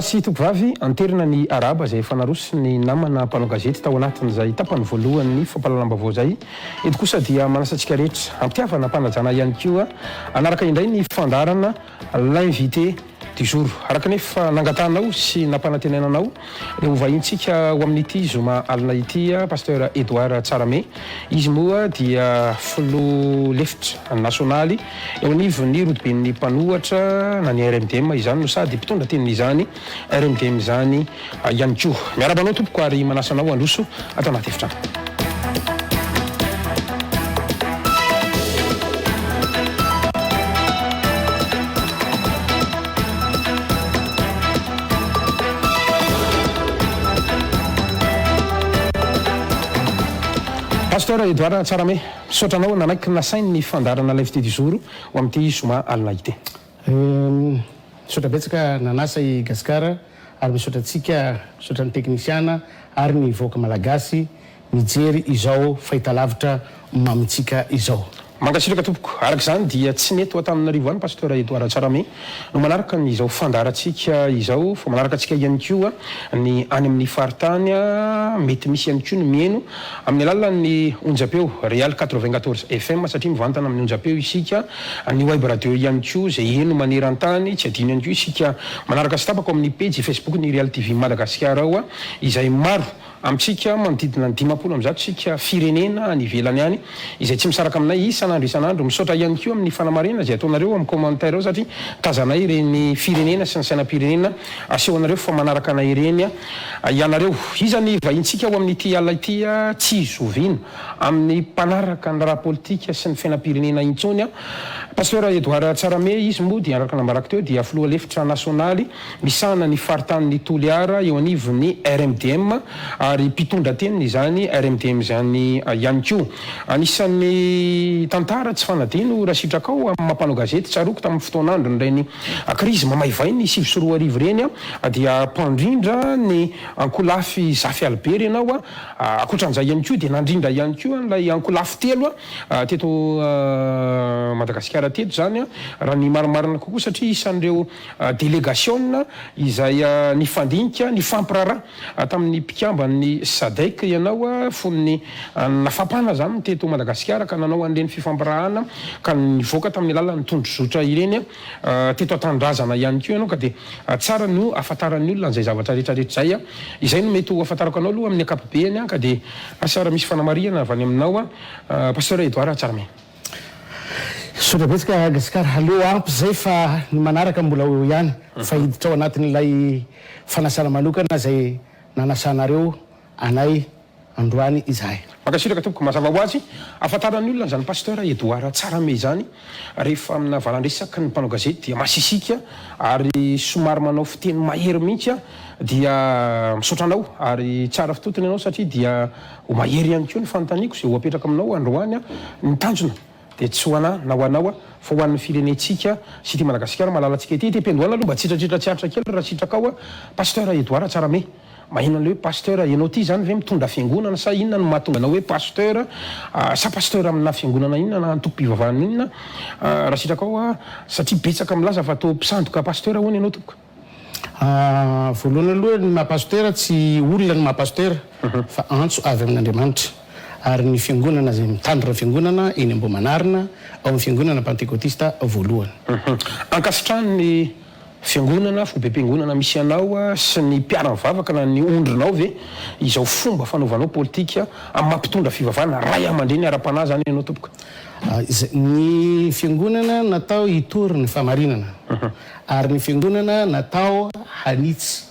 Manasy tovovavy anterina ny araba izay efa naroso ny namana mpanao gazety tao anatin'izay tapany voalohany fampalalam-bavao izay. Eto kosa dia manasa antsika rehetra hampitiavana mpanajana ihany koa anaraka indray ny fandarana l'invité du jour. Araka nefa nangatanao sy nampanantenananao dia hovahintsika ho amin'ity zoma alina ity pasteur Edouard Tsarame. Izy moa dia filoha lefitra nasionaly eo anivon'ny rodoben'ny mpanohatra na ny RMDM izany no sady mpitondra teniny izany RMDM izany ihany koa. Miarabanao tompoko ary manasanao androso atao anaty efitrano. Pasteur Edouard Tsarame, misaotranao nanaiky nasainy ny fandarana l'invité du jour ho amin'ity zoma alina ity. Misaotra betsaka nanasa i Gasikara ary misaotratsika misaotran'ny teknisiana ary ny voaka malagasy mijery izao fahitalavitra mamitsika izao. Mankasitraka tompoko, araka izany dia tsy neto Antananarivo any pasteur Edouard Tsarame no manaraka n'izao fandarantsika izao, fa manaraka antsika ihany koa ny any amin'ny faritany mety misy ihany koa ny mieno amin'ny alalan'ny onjapeo Real 94 FM satria mivantana amin'ny onjapeo isika, ny web radio ihany koa izay eno maneran-tany, tsy adino ihany koa isika manaraka sy tapako amin'ny page Facebook ny Real TV Madagasikara ao izay maro amitsika manodidina ny 500 am'zato sika firenena any ivelany any izay tsy misaraka aminay isan'andro isan'andro. Misaotra ihany koa amin'ny fanamarina izay ataonareo amin'ny commentaire ao satria tazanay ireny firenena sy ny sainam-pirenena asehonareo fa manaraka anay ireny ianareo. Izany vahintsika ho amin'ity alina ity tsy zovina amin'ny mpanaraka ny raha politika sy ny fiainam-pirenena intsony pasteur Edouard Tsarame. Izy moa dia araka nambaraka teo dia filoha lefitra nasionaly misana ny faritany Toliara eo anivon'ny RMDM ary mpitondra teniny izany RMDM izany ihany koa. Anisan'ny tantara tsy fanadino raha sitraka ao amin'ny mampanao gazety tsaroko tamin'ny fotoanandro nireny krizy mamaivay ny 7 sy 4 arivo reny dia mpandrindra ny ankolafy Zafy Albert ianao akoatran'izay ihany koa dia nandrindra ihany koa nilay ankolafy telo teto Madagasikara teto zany raha ny marimarina kokoa satria isan'ireo délégation izay nifandinika ny fampirara tamin'ny mpikambany SADC ianao fon'ny nafapana zany teto Madagasikara ka nanao an'ireny fifampirahana ka nivoaka tamin'ny alalan'ny tondro zotra ireny teto atandrazana ihany koa ianao ka dia tsara no afantaran'ny olona an'izay zavatra rehetrarehetra zay izay no mety ho afantarako anao aloha amin'ny ankapobeny ka dia asara misy fanamarihana avy any aminao pasteur Edouard Tsarame. Misaotra betsaka Gasikara, aleo ampy zay fa ny manaraka mbola eo ihany fa hiditra ao anatin'ilay fanasana manokana zay nanasanareo anay androany izahay. Makasitraka tompoko mazava ho azy afantaran'ny olona zany pasteur Edouard Tsarame zany rehefa amina valandresaka ny mpanao gazety dia masisika ary somary manao fiteny mahery mihitsy dia misaotranao ary tsara fitotony ianao satria dia ho mahery ihany koa ny fanontaniako izay ho apetraka aminao androany ny tanjona dia tsy ho anahy na ho anao fa ho an'ny firenetsika sy ty Madagasikara malalatsika ety pendoana aloha mba tsitratritra tsiaritra kely raha sitraka ao pasteur Edouard Tsarame. Mahina an'ilay hoe pasteur ianao ty zany ve mitondra fiangonana sa inona no mahatonga anao hoe pasteur sa pasteur amina fiangonana inona na antokom-pivavahana inona raha sitraka ao satria betsaka milaza fa atao mpisandoka pasteur ahoana ianao tompoko? Voalohany aloha ny mahapasteur tsy olona ny mahapasteur fa antso avy amin'Andriamanitra ary ny fiangonana zay mitandrina fiangonana eny Ambohimanarina ao amin'ny fiangonana Pentekotista voalohany. Ankasitrany fiangonana fobe-piangonana misy anao sy ny mpiara-mivavaka na ny ondrinao ve izao fomba fanaovanao politika amin'ny mampitondra fivavahana ray aman-dreny ara-panahy zany ianao tompoko? Ny fiangonana natao hitory ny famarinana ary ny fiangonana natao hanitsy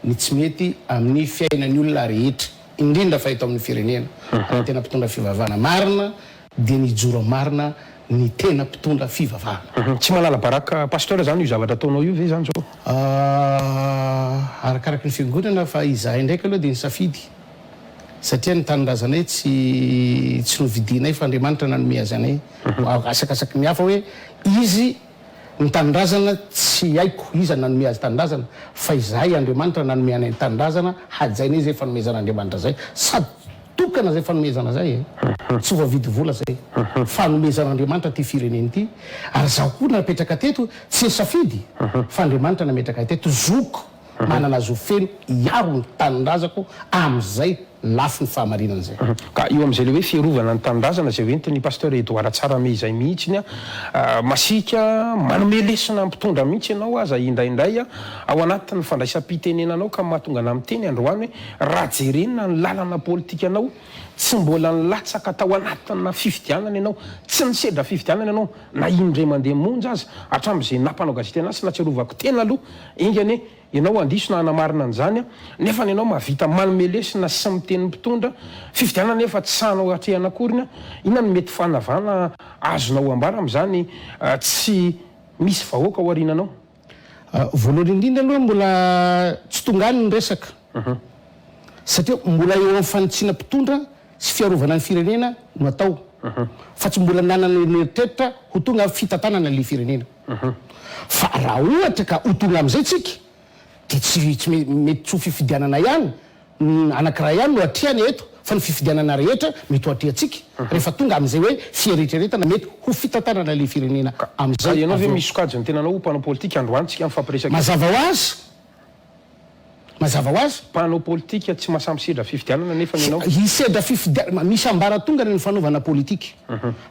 ny tsy mety amin'ny fiainan'ny olona rehetra indrindra fa eto amin'ny firenena raha tena mpitondra fivavahana marina dia ny joro marina ny tena mpitondra fivavahana. Tsy manala baraka pasteur zany io zavatra ataonao io ve zany zao? Arakaraky ny fiangonana fa izahay ndraiky aloha dia ny safidy satria ny tanindrazanay tsy novidinay fa Andriamanitra nanome azy anay asakasaky ny hafa hoe izy ny tanindrazana tsy haiko iza nanome azy tanindrazana fa izahay Andriamanitra nanome anay tanindrazana hajainay zay fanomezan'Andriamanitra zay sady tokana zay fanomezana zay tsy voavidy vola zay fanomezan'Andriamanitra ty fireneny ty ary zaho koa napetraka teto tsy safidy fa Andriamanitra nametraka teto zoko manana azo feno iaro ny tanindrazako am'izay lafo ny fahamarinana zay ka io am'izay le hoe fiarovana ny tanindrazana zay hoentiny pasteur Edouard Tsarame izay mihitsiny masika manome lesona mpitondra mihitsy ianao aza indraindray ao anatin'ny fandraisam-pitenenanao ka mahatonga na miteny androany hoe raha jerenina ny lalana politika anao tsy mbola nilatsaka tao anatina fifidianana ianao tsy nisedra fifidianana ianao na indray mandeha monja aza hatram'izay nampanao gazety anazy sy natsiarovako tena aloha ingany ianao andiso na hanamarina an'izany nefa ianao mahavita manome lesona sy miteny mpitondra fifidianana nefa tsy sahanao hatrehana akoriny inona ny mety fanavana azonao ambara am'izany tsy misy vahoaka ao arinanao voalohany indrindra aloha mbola tsy tonga any ny resaka satria mbola eo amin'ny fanitsiana mpitondra sy fiarovana ny firenena no atao fa tsy mbola nanana neritretritra ho tonga fitantanana le firenena fa raha ohatra ka ho tonga am'izay tsika de tsy mety tsy ho fifidianana ihany anankiray ihany no atriany eto fa ny fifidianana rehetra mety ho atriatsika rehefa tonga am'izay hoe fieretreretana mety ho fitantanana le firenena am'izay ianao ve misy sokajy ny tenanao mpanao politika androany tsika mifampiresaka mazava ho azy mazava ho azy mpanao politika tsy mahasamby sedra fifidianana nefa ianao isedra fifidianana misy ambaratongany ny fanaovana politika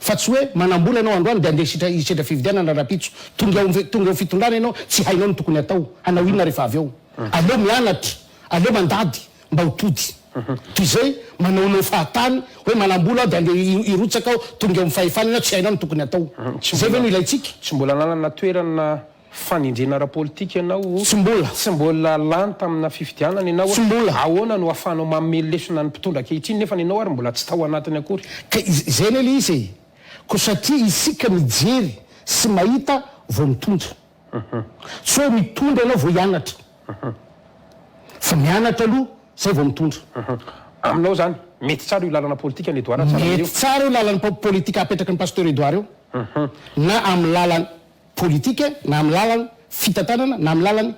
fa tsy hoe manambola ianao androany de andeha isedra fifidianana rapitso tonga eo fitondrana ianao tsy hainao ny tokony atao hanao inona rehefa avy eo aleo mianatra aleo mandady mba ho tody toy zay manaonao fahatany hoe manambola ao de andeha irotsaka ao tonga eo amin'ny fahefana ianao tsy hainao ny tokony atao zay ve no ilaitsika tsy mbola nanana toerana fanindrena ara-politika ianao tsy mbola lany tamina fifidianana ianao ahoana no ahafahanao mamely lesona ny mpitondra kehitriny nefa ianao ary mbola tsy tao anatiny akory ka zay ny le izy ko satria isika mijery sy mahita vao mitondra tsy hoe mitondra ianao vao hianatra fa mianatra aloha zay vao mitondra aminao zany mety tsara io lalana politika ny Edouard mety tsara io lalany politika apetraky ny pasteur Edouard io na amin'ny lalany politika na amin'ny lalany fitantanana na amin'ny lalany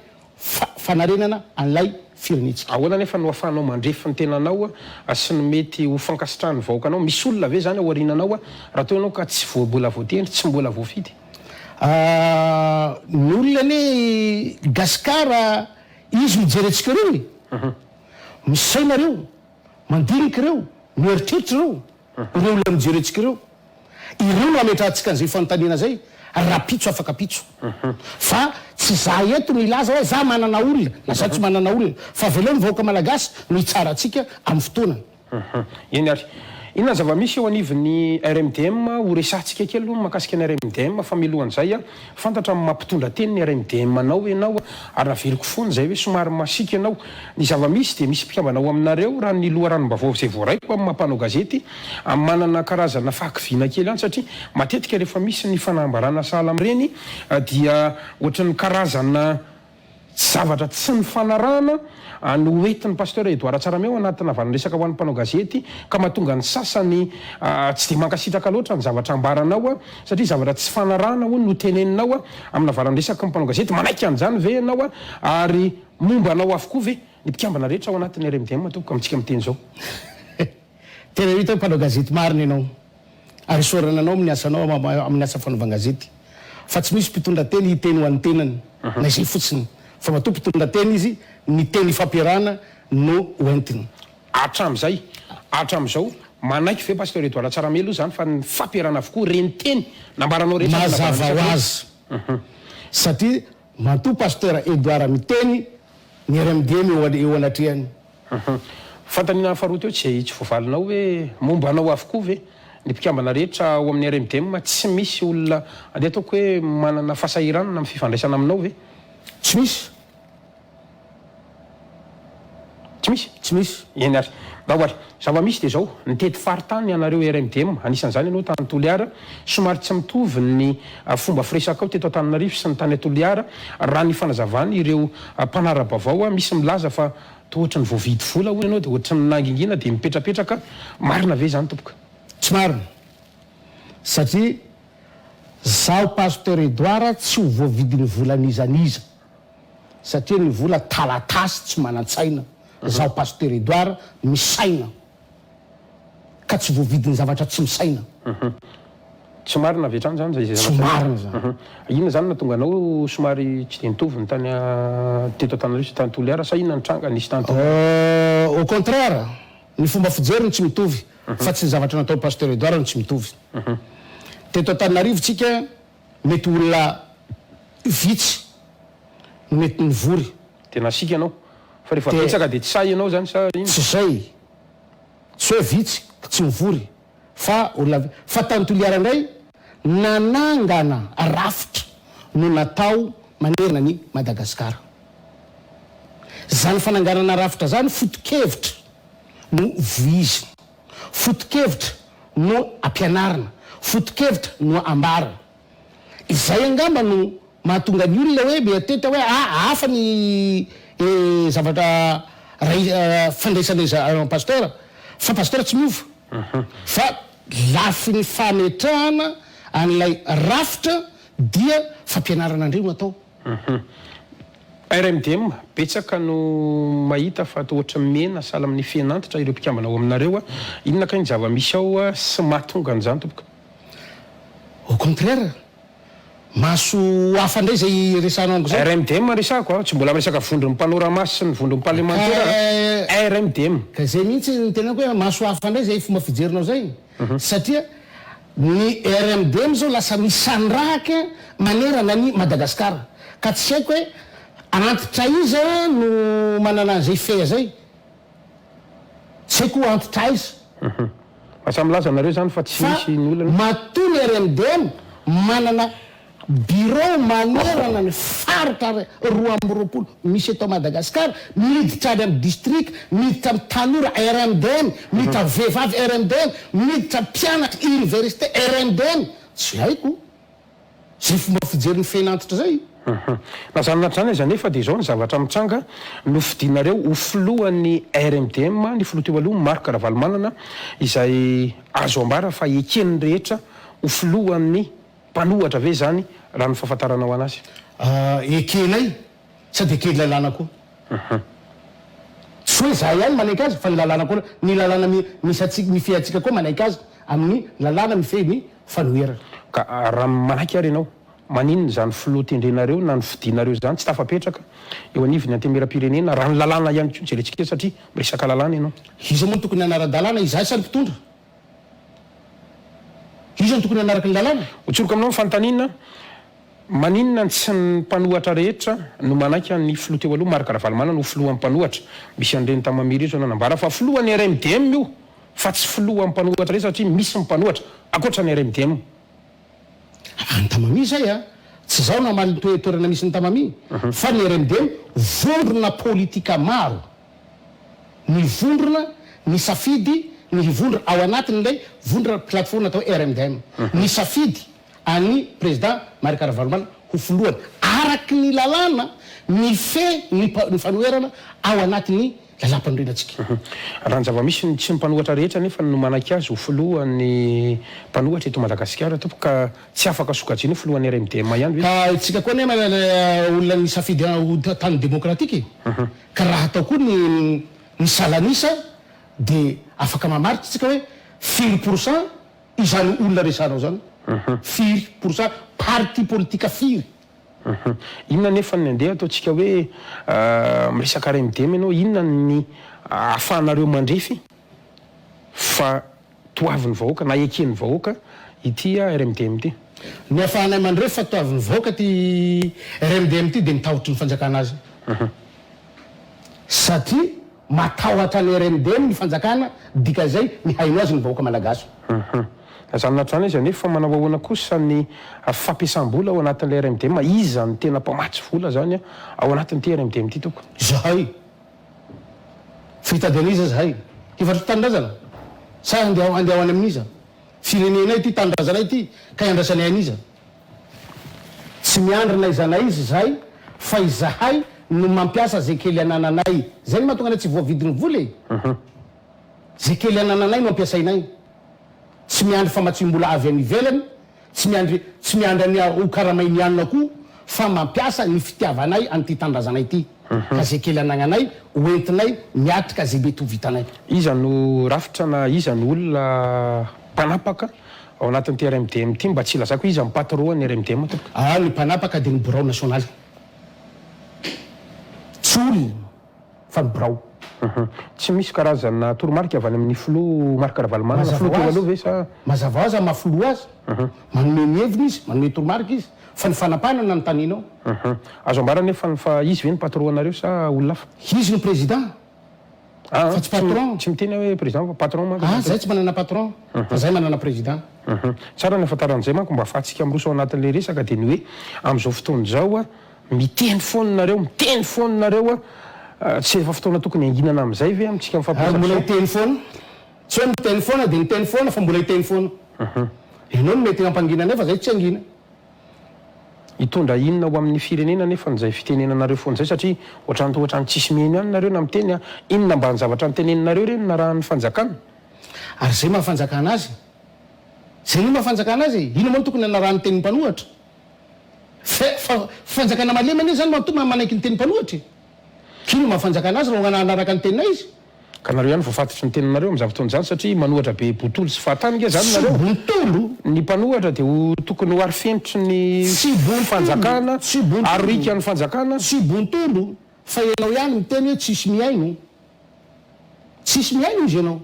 fanarenana an'ilay firenetsika ahoana nefa no ahafahanao mandrefy ny tenanao sy ny mety ho fankasitrahany vahoakanao misy olona ve zany ao arinanao raha tao ianao ka tsy mbola voatendry tsy mbola voafidy ny olona ne gasikara izy mijerentsika reo misy sainareo mandinika reo mieritreritra reo ireo olona mijerentsika reo ireo no ametrahantsika an'izay fanontaniana zay rapitso afaka pitso fa tsy za eto no ilaza hoe za manana olona na za tsy manana olona fa veleo ny vahoaka malagasy no hitsara atsika amin'ny fotoanany eny ary inona ny zava-misy eo anivon'ny RMDM ho resantsika kely aloha mahakasika ny RMDM famelohan'izay fantatra amin'ny mampitondra teny ny RMDM anao ianao ary naveliko fony zay hoe somary masika ianao ny zava-misy de misy mpikambanao aminareo raha ny loharanom-bavao zay voaraiko amin'ny mampanao gazety manana karazana fahakiviana kely any satria matetika rehefa misy ny fanambarana sahala amin'ireny dia ohatran'ny karazana zavatra tsy ny fanarahana no oentin'ny pasteur Edouard Tsarame ao anatina valan-dresaka ho an'ny mpanao gazety ka mahatonga ny sasany tsy de mankasitraka loatra ny zavatra ambaranao satria zavatra tsy fanarahana hoy no teneninao amina valan-dresaka mpanao gazety manaiky an'izany ve ianao ary momba anao avokoa ve ny mpikambana rehetra ao anatin'ny RMDM tokoka amintsika miteny zao tena hita mpanao gazety marina ianao ary sorana anao amin'ny asanao amin'ny asa fanaovana gazety fa tsy misy mpitondra teny hiteny ho an'ny tenany na izay fotsiny fa matoa mpitondra teny izy ny teny fampiarana no hoentiny hatram'izao manaiky ve pasteur Edouard Tsarame aloha zany fa ny fampiarana avokoa reny teny nambaranao rehetra mazava ho azy satria matoa pasteur Edouard miteny ny RMDM eo anatrehany fantanina faharoa teo tsy voavalinao hoe momba anao avokoa ve ny mpikambana rehetra ao amin'ny RMDM tsy misy olona andeha ataoko hoe manana fahasahiranana amin'ny fifandraisana aminao ve tsy misy tsy misy eny ary dahoary zava-misy de zao nitety faritany ianareo RMDM anisan'izany ianao tany Toliara somary tsy mitovy ny fomba firesaka ao teto Antananarivo sy ny tany Toliara raha ny fanazavany ireo mpanara-bavao misy milaza fa to ohatra ny voavidy vola hoy ianao de ohatra ny nangingina de mipetrapetraka marina ve zany tompoka tsy marina satria zaho pasteur Edouard tsy ho voavidiny volan'izaniza satria ny vola talatasy tsy manan-tsaina zaho pasteur Edouard misaina ka tsy voavidiny zavatra tsy misaina somary navetrany zany zay somarina zany. Inona zany natonga anao somary tsy de nitovy ny tany teto Antananarivo sy tany Toliara sa inona ny tranga nisy tany au contraire ny fomba fijeriny tsy mitovy fa tsy ny zavatra natao pasteur Edouard ny tsy mitovy. Teto Antananarivo tsika mety olona vitsy mety nivory tena sika ianao fa rehefa betsaka de tsy say ianao zany sa ino? Tsy zay tsy hoe vitsy tsy mivory fa olona fa tany Toliara indray nanangana rafitra no natao manerina ny Madagasikara. Zany fananganana rafitra zany foto-kevitra no voizina, foto-kevitra no ampianarina, foto-kevitra no ambarana. Izay angamba no mahatonga ny olona hoe beateta hoe hafa ny zavatra fandraisan'ny pasteur fa pasteur tsy miova fa lafiny fametrahana an'ilay rafitra dia fampianarana andreo no atao. RMDM betsaka no mahita fa atao ohatra mena sala amin'ny fianantitra ireo mpikambana ao aminareo inona ka ny zava-misy ao sy mahatonga an'izany tompoka? Au contraire maso hafa ndray zay resanao amiko zao. RMDM resako tsy mbola resaka vondron'ny mpanoramasy sy ny vondron'ny parlementaire. RMDM ka zay mihitsy ny tenako hoe maso hafa ndray zay fomba fijerinao zay satria ny RMDM zao lasa misandrahaka manerana ny Madagasikara ka tsy haiko hoe antitra iza no manana zay fe zay tsy haiko antitra iza masamilaza anareo zany fa tsy misy ny olona matoa ny RMDM manana bureau manerana ny faritra 220 misy eto Madagasikara miditra any amin'ny district miditra amin'ny tanora RMDM miditra vehivavy RMDM miditra mpianatra université RMDM tsy haiko zay fomba fijeriny fianantitra zay. Na zany natrany zany efa dia zao ny zavatra mitranga no fidinareo ho filohan'ny RMDM ny filoha teo aloha Marc Ravalomanana izay azo ambara fa eken'ny rehetra ho filohan'ny mpanohatra ve zany raha ny fahafantaranao anazy? Ekenay sady ekeny lalàna koa tsy hoe zahay ihany manaiky azy fa ny lalàna koa ny lalàna mifehy atsika koa manaiky azy amin'ny lalàna mifehy ny fanoherana. Ka raha manaiky ary ianao maninona zany filoha tendrenareo na ny fidinareo zany tsy tafapetraka eo anivony antemera-pirenena raha ny lalàna ihany koa jerentsika satria miresaka lalàna ianao? Iza moa tokony anara-dalàna izahay sany mpitondra iza no tokony anaraka ny lalàna. Hotsoroko aminao fanontaniana maninona ny tsy ny mpanohatra rehetra no manaiky ny filoha teo aloha Marc Ravalomanana no filohan'ny mpanohatra misy an'ireny tamamiry izy nanambara fa filohan'ny RMDM io fa tsy filohan'ny mpanohatra rehetra satria misy mpanohatra akoatra ny RMDM. Ny tamami zay tsy zao namaly toerana misy ny tamami fa ny RMDM vondrona politika maro ny vondrona ny safidy ny vondrona ao anatin'ilay vondrona plateforme atao RMDM ny safidy any président Marc Ravalomanana ho filohany araky ny lalàna ny fe ny fanoherana ao anatin'ny lalam-panorenatsika. Raha ny zava-misy tsy ny mpanohatra rehetra nefa no manaiky azy ho filohan'ny mpanohatra eto Madagasikara tompoko ka tsy afaka sokajiana ho filohan'ny RMDM ihany ka itsika koa nefa olona ny safidy tany demokratika ka raha atao koa ny salanisa dia afaka mamaritra tsika hoe 4% izany olona resanao zany 4% parti politika firy. Inona nefa ny andeha ataontsika hoe miresaka RMDM ianao inona ny ahafahanareo mandrefy fa toavin'ny vahoaka na eken'ny vahoaka ity RMDM ity? Ny ahafahanay mandrefy fa toavin'ny vahoaka ty RMDM ity dia mitahotra ny fanjakana azy satria matahotra ny RMDM ny fanjakana dika zay mihaino azy ny vahoaka malagasy. Zany natrany izy anefa manao ahoana kosa ny fampiasam-bola ao anatin'ilay RMDM iza ny tena mpamatsy vola zany ao anatin'ity RMDM ity toko? Zahay fitadianiza zahay hivatry tandrazana sa andeha any amin'iza firenenay ity tandrazanay ity ka iandrasanay aniza tsy miandrina izanay izy zahay fa izahay no mampiasa zay kely anananay zay ny mahatonga anay tsy voavidiny vola zay kely anananay no mampiasainay tsy miandry famatsim-bola avy any ivelany tsy miandry ny hokaramainy anina koa fa mampiasa ny fitiavanay an'ity tandrazanay ity ka zay kely anagnanay oentinay miatrika zay mety ho vitanay. Iza no rafitra na iza ny olona mpanapaka ao anatin'ity RMDM ity mba tsy lazako izy amin'ny patron ny RMDM tompoko. Ny mpanapaka dia ny birao national tsy olona fa ny birao. Tsy misy karazana toromarika avy any amin'ny filoha marika Ravalomanana filoha teo aloha ve sa mazava ho azy mahafiloha azy manome ny heviny izy manome toromarika izy fa ny fanapanana ny taninao. Azo ambara nefa fa izy ve ny patron anareo sa olona hafa? Izy ny président fa tsy patron. Tsy miteny hoe président fa patron manko. Zay tsy manana patron fa zay manana président. Tsara ny afantaran'izay manko mba afahantsika miroso ao anatin'le resaka dia ny hoe amin'izao fotoana izao miteny foana nareo tsy efa fotoana tokony anginana amin'izay ve amintsika mifampiresaka? Mbola hiteny foana tsy hoe miteny foana dia miteny foana fa mbola hiteny foana. Ianao no mety hampanginana nefa zay tsy angina. Hitondra inona ho amin'ny firenena nefa n'izay fitenenanareo foana zay satria ohatrany tsisy miheno ihany nareo na miteny inona mba ny zavatra nitenenanareo reny na raha ny fanjakana? Ary zay mahafanjakana azy. Zay no mahafanjakana azy. Ino moa tokony na raha ny tenin'ny mpanohatra? Fanjakana malemana izy zany manaiky ny tenin'ny mpanohatra. Kino mahafanjakana azy raha anaraka ny tenina izy? Ka nareo ihany voafatotry ny teninareo amin'izany fotoana izany satria manohatra be bontolo sy fahatany zany nareo. Bontolo ny mpanohatra dia tokony ho arifentotry ny fanjakana arika ny fanjakana. Tsy bontolo fa ianao ihany miteny hoe tsisy miaino. Tsisy miaino izy ianao.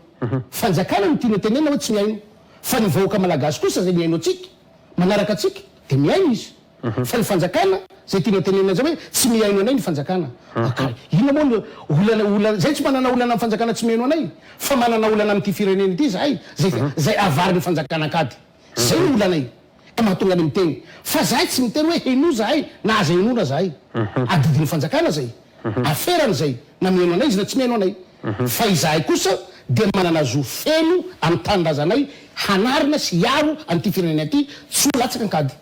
Fanjakana no tiana tenena hoe tsy miaino. Fa ny vahoaka malagasy kosa zay miaino atsika manaraka atsika dia miaino izy. Fa ny fanjakana zay tiana tenena zay hoe tsy miaino anay ny fanjakana. Ino moa olana zay tsy manana olana amin'ny fanjakana tsy miaino anay fa manana olana amin'ity firenena ity zahay zay avary ny fanjakana akady. Zay no olanay ka mahatonga any miteny fa zahay tsy miteny hoe heno zahay na aza henona zahay. Adidiny fanjakana zay aferany zay na miaino anay izy na tsy miaino anay. Fa izahay kosa dia manana zo feno amin'ny tanindrazanay hanarina sy hiaro an'ity firenena ity tsy ho latsaka ankady.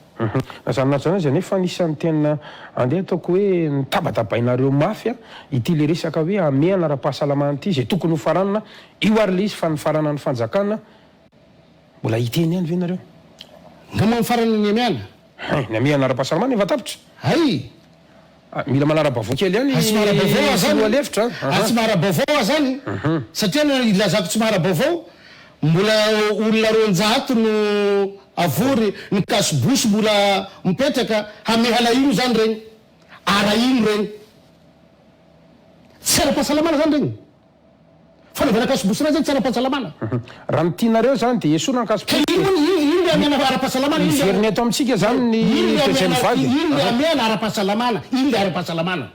Zany zany nefa anisan'ny tena andeha ataoko hoe nitabatabainareo mafy ity le resaka hoe ameana ara-pahasalamana ity zay tokony ho faranana io ary le izy fa ny farana ny fanjakana mbola hiteny ihany ve nareo? Ngama ny farana ny ameana? Ny ameana ara-pahasalamana efa tapitra. Mila manara-bavao kely ihany tsy mahara-bavao zany alefitra. Tsy mahara-bavao zany satria ilazako tsy mahara-bavao mbola olona 200 no avory ny kasibosy mbola mipetraka hamehala ino zany regny ara ino regny tsy ara-pahasalamana zany regny fanaovana kasibosy zany tsy ara-pahasalamana. Raha ny tianareo zany dia esoana ny kasibosy. Ino le ameana ara-pahasalamana? Miveriny eto amintsika zany ny toetrany vady. Ino le ameana ara-pahasalamana? Ino le ara-pahasalamana?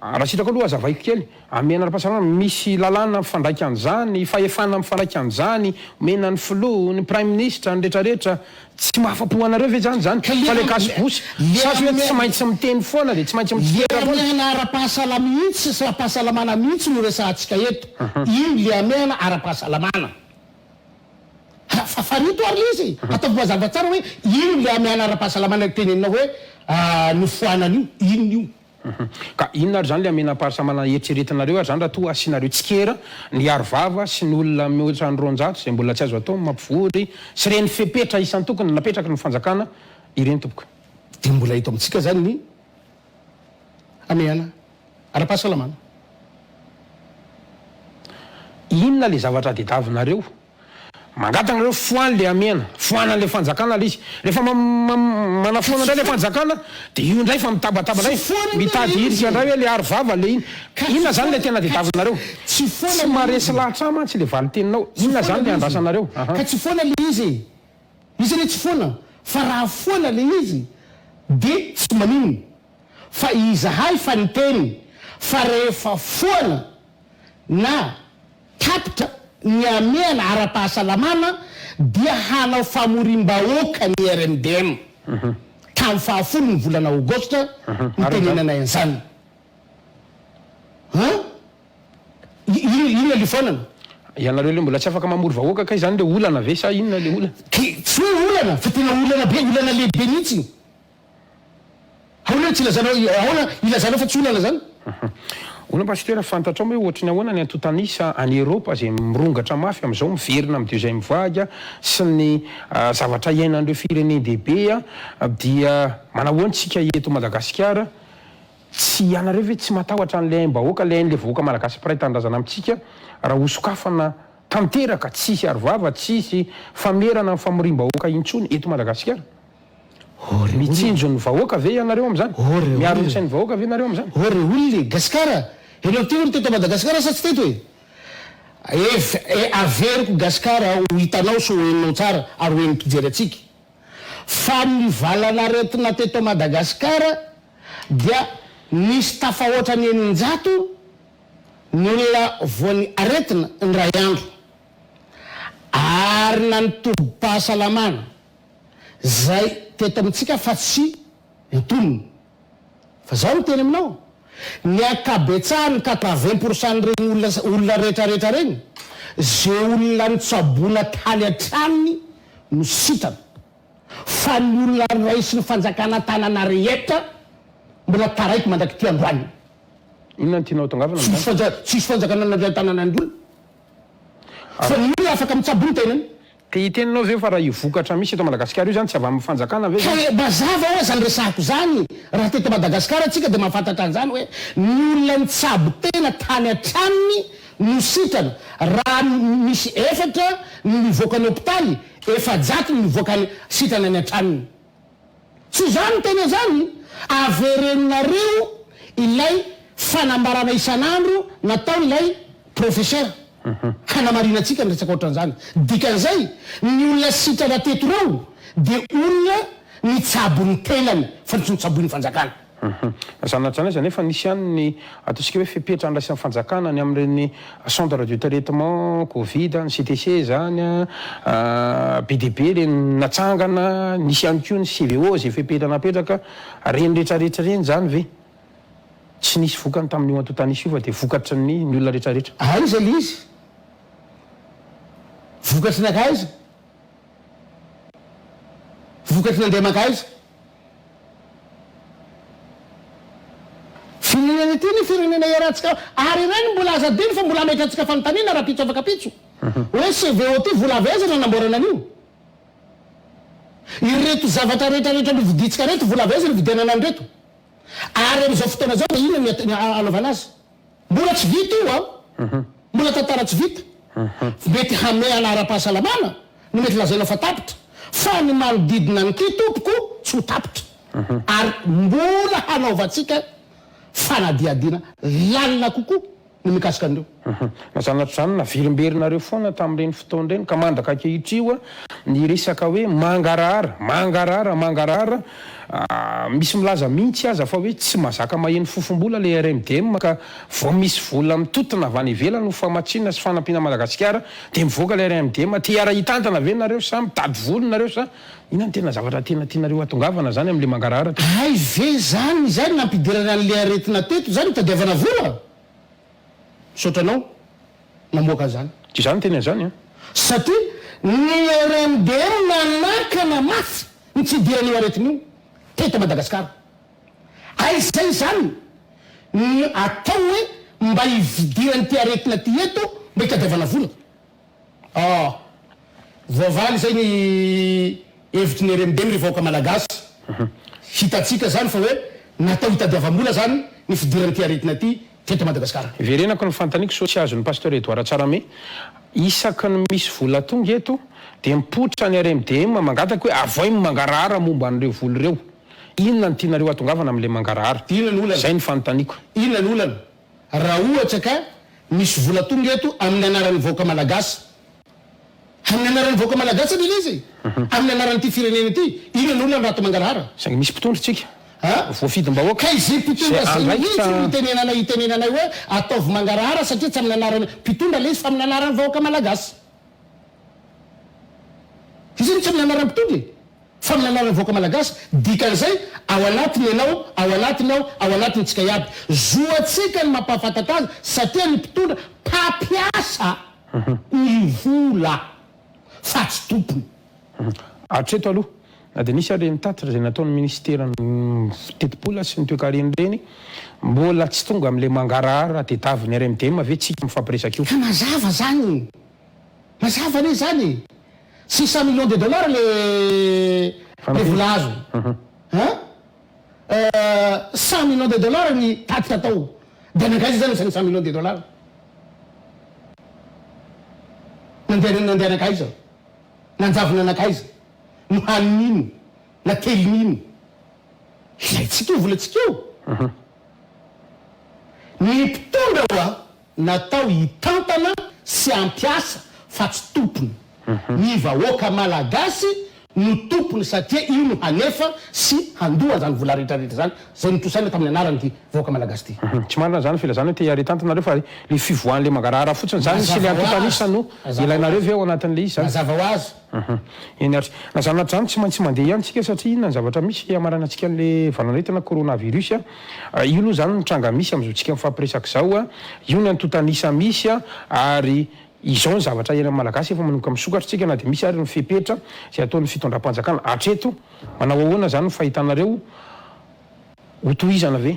Raha sitrako aloha azavaiko kely ameana ara-pahasalamana misy lalàna mifandraika an'izany fahefana mifandraika an'izany mena ny filoha ny prime ministre ny rehetrarehetra tsy mahafapo anareo ve zany fa le kasibosy sasy hoe tsy maintsy miteny foana dia tsy maintsy mitera foana. Ameana ara-pahasalama mihitsy sy ara-pahasalamana mihitsy no resahantsika eto. Ino le ameana ara-pahasalamana? Farito ary izy ataoko mazava tsara hoe ino le ameana ara-pahasalamana tenenina hoe ny foanany io ino io. Ka inona ary zany le amena pahasalamana eritreretinareo ary zany raha toa asianareo tsikera ny arovava sy ny olona mihoatra ny 200 zay mbola tsy azo atao mampivory sy reny fepetra isan'ny tokony napetraka ny fanjakana ireny tompoka. Dia mbola hito amintsika zany ny ameana ara-pahasalamana. Inona le zavatra dediavinareo mangatanareo foany le ameana foana le fanjakana le izy rehefa manafoana indray le fanjakana dia io indray fa mitabataba indray mitady irika indray hoe le arovava le iny. Inona zany le tena dediavinareo? Tsy Tsy maresy lahatra mantsy le valiteninao. Inona zany le andrasanareo? Ka tsy foana le izy le tsy foana fa raha foana le izy dia tsy manino fa izahay fa ny teny fa rehefa foana na tapitra ny ameana ara-pahasalamana dia hanao famorim-bahoaka ny RMDM tamin'ny fahafolo ny volana Aogositra mitenenanay an'izany. Inona le fonana? Ianareo le mbola tsy afaka mamory vahoaka kay zany le olana ve sa inona le olana? Tsy hoe olana fa tena olana be olana lehibe mihitsy. Ahoana tsy ilazanao fa tsy olana zany? Ona pasitera fantatrao hoe ohatrany ahoana ny antotanisa any Eropa zay mirongatra mafy amin'izao miverina amin'io zay mivaga sy ny zavatra iainan'ireo firenena dehibe dia manahoantsika eto Madagasikara tsy ianareo ve tsy matahotra an'ilay aim-bahoaka ilay ain'ilay vahoaka malagasy piray tandrazana amintsika raha hosokafana tanteraka tsisy arovava tsisy famerana ny famorim-bahoaka intsony eto Madagasikara. Mitsinjo ny vahoaka ve ianareo am'zany? Miaro ny sain'ny vahoaka ve ianareo am'zany? Ore olona Gasikara enao ty olo teto Madagasikara sa tsy teto hoe averiko Gasikara ho hitanao so hoenao tsara ary hoen'ny mpijery atsika fa ny valanaretina teto Madagasikara dia nisy tafahoatra ny eninjato ny olona voany aretina ny ray andro ary na nitobo-pahasalamana zay teto amitsika fa tsy ntonony fa zao no teny aminao ny akabetsahany 80% regny olona rehetrarehetra regny zay olona nitsabona taly atranony no sitana fa ny olona ray sy ny fanjakana tanana rehetra mbola taraiky mandraky ty androany. Inona ny tianao tongavana tsisy fanjakana tanana ny olona fa ny olona afaka mitsabony tenany. Ka iteninao ve fa raha ivokatra misy eto Madagasikara io zany tsy avy amin'ny fanjakana ve? Mazava hoe zany resahako zany raha teto Madagasikara atsika dia mahafantatra an'izany hoe ny olona nitsabo tena tany atranony no sitrana raha misy efatra ny mivoakany hôpitaly efa-jato ny mivoakany sitrana ny atranony. Tsy zany tena zany avereninareo ilay fanambarana isan'andro natao ilay professeur hanamarina atsika niresaka ohatran'izany dikan'izay ny olona sitrana teto reo dia olona nitsabony tenany fa tsy nitsabony fanjakana. Sanatranaiza nefa nisy ihany ny ataontsika hoe fepetra andraisan'ny fanjakana ny amin'ireny centre de traitement Covid ny CTC zany BDP reny natsangana nisy ihany koa ny CVO zay fepetranapetraka reny rehetrarehetra reny zany ve tsy nisy vokany tamin'io antotanisy io fa dia vokatry ny olona rehetrarehetra. Iza le izy vokatry nakaiza vokatry nandeha makaiza firenena ty ny firenena iarahantsika ary reny mbola azadiny fa mbola mety antsika fanontaniana raha pitso afaka pitso hoe CVO ty vola vezana namborana an'io ireto zavatra rehetrarehetra mividitsika reto vola vezana vidianana an'reto ary am'izao fotoana zao ina anaovana azy mbola tsy vita io mbola tantara tsy vita mety hame anara-pahasalamana no mety lazaina fa tapitra fa ny manodidina ny ty tompoko tsy ho tapitra ary mbola hanaovantsika fanadiadina lalina kokoa no mikasika an'ireo. Sanatry zany naverimberina foana tamin'ireny fotoana ireny ka mandraka ankehitrioa ny resaka hoe mangarara misy milaza mihitsy aza fa hoe tsy mahazaka maheny fofombola le RMDM ka vao misy vola mitotona avy any ivelany ho famatsinana sy fanampiana Madagasikara dia mivoaka le RMDM ty ara hitantana ve nareo sa mitady voly nareo sa ina ny tena zavatra tena tianareo atongavana zany amin'le mangarara. Ay ve zany nampidirana an'le aretina teto zany mitadiavana vola sotranao namoaka zany tsy zany tena zany satria ny RMDM nanakana mafy ny tsy idiran'io aretin'io teto Madagasikara. Ay zay zany ny atao hoe mba hividirany ty aretina ty eto mba hitadiavana vola. Voavaly zay ny hevitry ny RMDM rehefa malagasy hitatsika zany fa hoe natao hitadiavam-bola zany ny fidirany ty aretina ty teto Madagasikara. Verenako ny fantaniko so tsy azon'ny pasteur Edouard Tsarame isaky ny misy vola tonga eto dia mipotra ny RMDM mangataka hoe avoy mangarahara momba an'ireo voly ireo. Inona ny tianareo atongavana amin'le mangarahara? Zay ny fanontaniako. Inona ny olana raha ohatra ka misy vola tonga eto amin'ny anaran'ny vahoaka malagasy amin'ny anaran'ny vahoaka malagasy ny izy amin'ny anaran'ity firenena ity inona ny olana raha atao mangarahara saingy misy mpitondra tsika voafidim-bahoaka ka izay mpitondra zay mihitsy itenenanay hoe ataovy mangarahara satria tsy amin'ny anaran'ny mpitondra le izy fa amin'ny anaran'ny vahoaka malagasy izy tsy amin'ny anaran'ny mpitondra fa amin'ny anaran'ny vahoaka malagasy dikan'izay ao anatiny ianao ao anatiny tsika iaby zoatsika ny mampahafantatra azy satria ny mpitondra mpampiasa ny vola fa tsy tompony. Hatreto aloha na dia nisy ary mitatra zay nataon'ny ministera ny fitetipola sy ny toe-kareny reny mbola tsy tonga amin'le mangarahara tedaviny RMDM ave tsika mifampiresaka io. Ka mazava zany mazava ane zany 600 millions de dollars le vola azo 100 millions de dollars ny tatitra tao dia nangaiza zany 500 millions de dollars nandeha anakaiza nanjavina anakaiza no hanin'ino na telin'ino ilaitsika io volatsika io ny mpitondra o a natao hitantana sy ampiasa fa tsy tompony ny vahoaka malagasy no tompony satria io no hanefa sy handoha zany vola rehetrarehetra zany zay nitosana tamin'ny anarany ty vahoaka malagasy ty tsy marina zany fila zany hoe te aretantanareo fa le fivoahan'le mangarahara fotsiny zany sy le antotanisa no ilainareo ve ao anatin'le izy zany mazava ho azy eny ary na zanatra zany tsy maintsy mandeha ihany tsika satria inona ny zavatra misy amarana antsika an'le vanaretana coronavirus io aloha zany mitranga misy am'izao tsika mifampiresaka zao io ny antotanisa misy ary izao ny zavatra iana malagasy efa manomboka misokatra tsika na dia misy ary ny fepetra zay ataon'ny fitondram-panjakana hatreto manao ahoana zany ny fahitanareo ho tohizana ve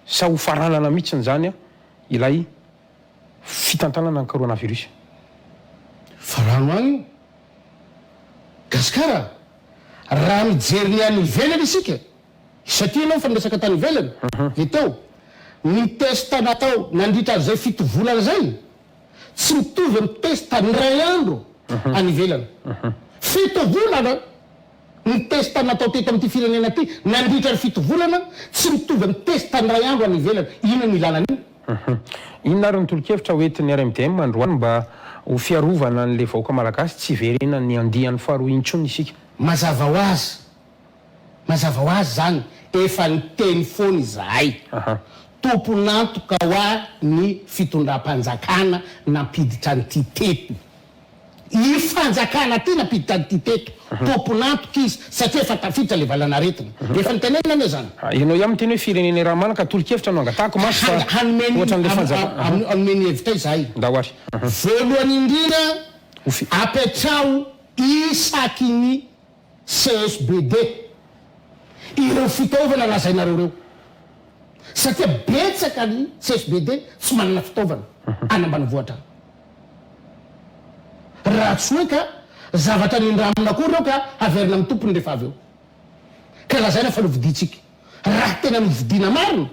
sa ho faranana mihitsiny zany ilay fitantanana ny coronavirus farano agny gasikara raha mijery ny any ivelany isika satria anao fa miresaka tany ivelany vitao ny testa natao nandritra zay fito volana zay tsy mitovy amin'ny testa ny ray andro any ivelany fito volana ny testa natao teto amin'ity firenena ty nandritra ny fito volana tsy mitovy amin'ny testa ny ray andro any ivelany ino ny ilanan'iny inona ary ny tolo-kevitra hoentin'ny RMDM androany mba ho fiarovana an'le vahoaka malagasy tsy verena ny andihan'ny faharoa intsony isika mazava ho azy zany efa ny teny foana izahay tomponantoka hoa ny fitondram-panjakana nampiditra nyty teto i fanjakana ty nampiditra nyty teto tomponantoka izy satria efa tafiditra le valanaretina efa nytenenina ne zany ianao ihany miteny hoe firenena raha malaka tolo-kevitra no angatahako masy fa ohatran'le fanjakana anomeny hevitra izay dahoary voalohany indrina apetrao isaky ny CSBD ireo fitaovana lazainareo reo satria betsaka ny CSBD tsy manana fitaovana any ambanivohitra raha tsy hoe ka zavatra nindramina koa reo ka averina amin'ny tompony rehefa avy eo ka lazaina fa lo viditsika raha tena mividina marina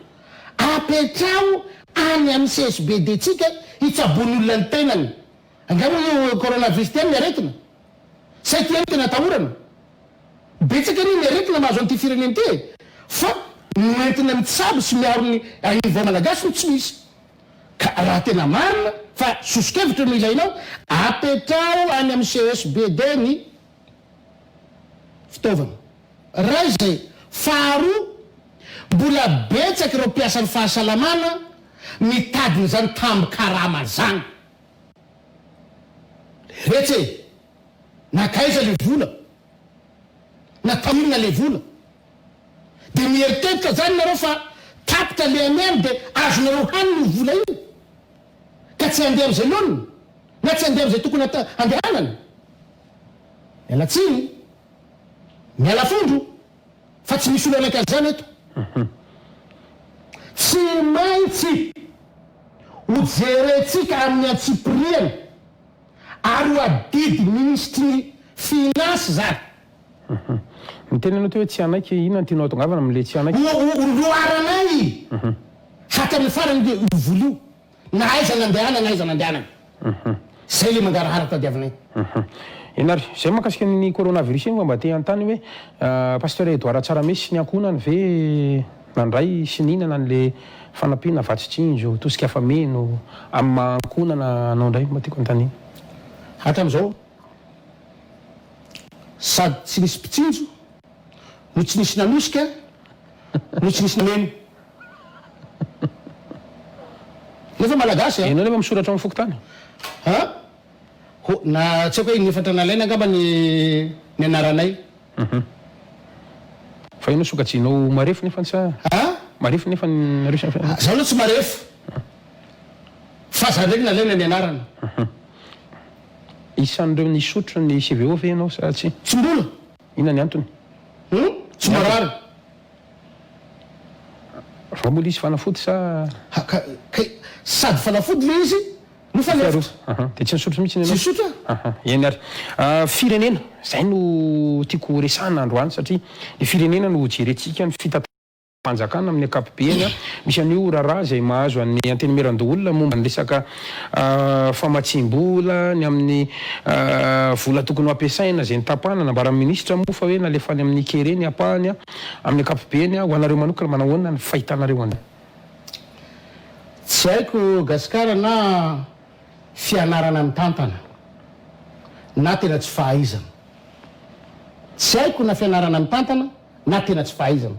apetrao any amin'ny CSBD tsika hitsabony olona ny tenany angamba io coronavirus ty any miaretina saity any tena tahorana betsaka ny miaretina mahazo an'ity fireneny ty fa noentina mitsabo sy miaro ny anivao malagasy no tsy misy ka raha tena marina fa sosikevitra no ilainao apetrao any amin'ny CSBD ny fitaovana raha izay faharoa mbola betsaka ireo mpiasan'ny fahasalamana mitadiny zany tambikarama zany retse nakaiza le vola na tamina le vola de mieritevitra zany nareo fa tapitra le ameny de azonareo haniny ny vola iny ka tsy handeha am'izay loniny na tsy handeha am'izay tokony handehanany miala tsiny miala fondro fa tsy misy olo anakazany eto tsy maintsy hojeretsika amin'ny antsipriany ary ho adidy ministry ny finance zany ny tena anao te hoe tsy anaiky inona ny tianao atongavana am'le tsy anaiky loaranay hatramin'ny farany volio na aiza nandehanana na aiza nandehanana zay le mangarahara tadiavinay enary zay makasika ny coronavirus iny mba te antany hoe pasteur Edouard Tsaramesy sy ny ankonany ve nandray sy nihinana an'le fanampiana vatsitsinjo tosika fameno amin'ny mankonana anao ndray mba tiako antany hatram'izao sady tsy nisy mpitsinjo no tsy nisy nanosika no tsy nisy nameno nefa malagasy enao nefa misoratra amin'ny fokotany na tsy haiko hoe nefatra nalaina angamba ny anaranay fa ianao sokatsianao marefo nefa sa marefo nefa zaho aloha tsy marefo fa za ndraiky nalaina ny anarana isan'ireo nisotro ny CVO ve ianao sa tsy mbola inona ny antony tsy marary fa mbola izy fanafody sa sady fanafody le izy no fanefitra de tsy nisotro mihitsy tsy sotra eny ary firenena zay no tiako resahana androany satria ny firenena no jerentsika ny fanjakana amin'ny ankapobeny misy an'io raharaha zay mahazo an'ny antenemeran-doolona momba ny resaka famatsim-bola ny amin'ny vola tokony ho ampiasaina zay nitapahana nambaran'ny ministra moa fa hoe nalefa any amin'ny kereny apahany amin'ny ankapobeny ho anareo manokana manahoana ny fahitanareo an'io. Tsy haiko gasikara na fianarana mitantana na tena tsy fahaizana. Tsy haiko na fianarana mitantana na tena tsy fahaizana.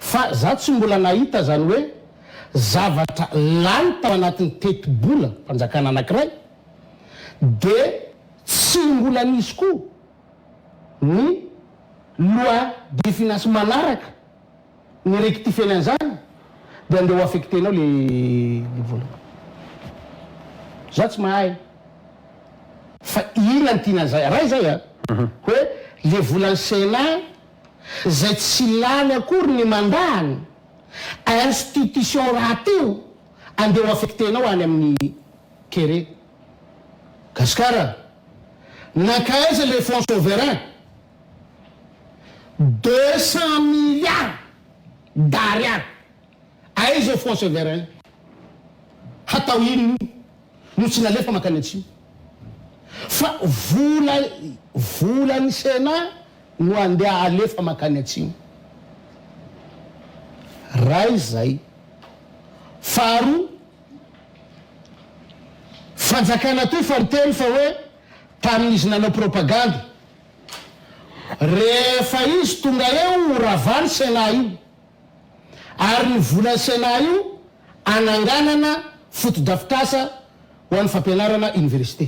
Fa za tsy mbola nahita zany hoe zavatra lany tao anatin'ny teti-bola fanjakana anankiray de tsy mbola nisy koa ny loi de finance manaraka ny rectifier an'izany de andeha ho affectenao le vola. Za tsy mahay fa ina ny tiana zay raha zay a hoe le volan'ny Sénat zay tsy lany akory ny mandany institution raha teo andeha ho affectenao any amin'ny kere. Gasikara nakaiza le fonds souverain 200 milliards d'ariary aiza fonds souverain hatao ino no tsy nalefa makany atsimo fa volan'ny Sénat no andeha alefa makany atsimo. Raha izay faro fanjakana toy faritelo fa hoe tamin'izy nanao propaganda rehefa izy tonga eo ravany Sénat io ary ny volan'ny Sénat io ananganana foto-dafitrasa ho an'ny fampianarana université.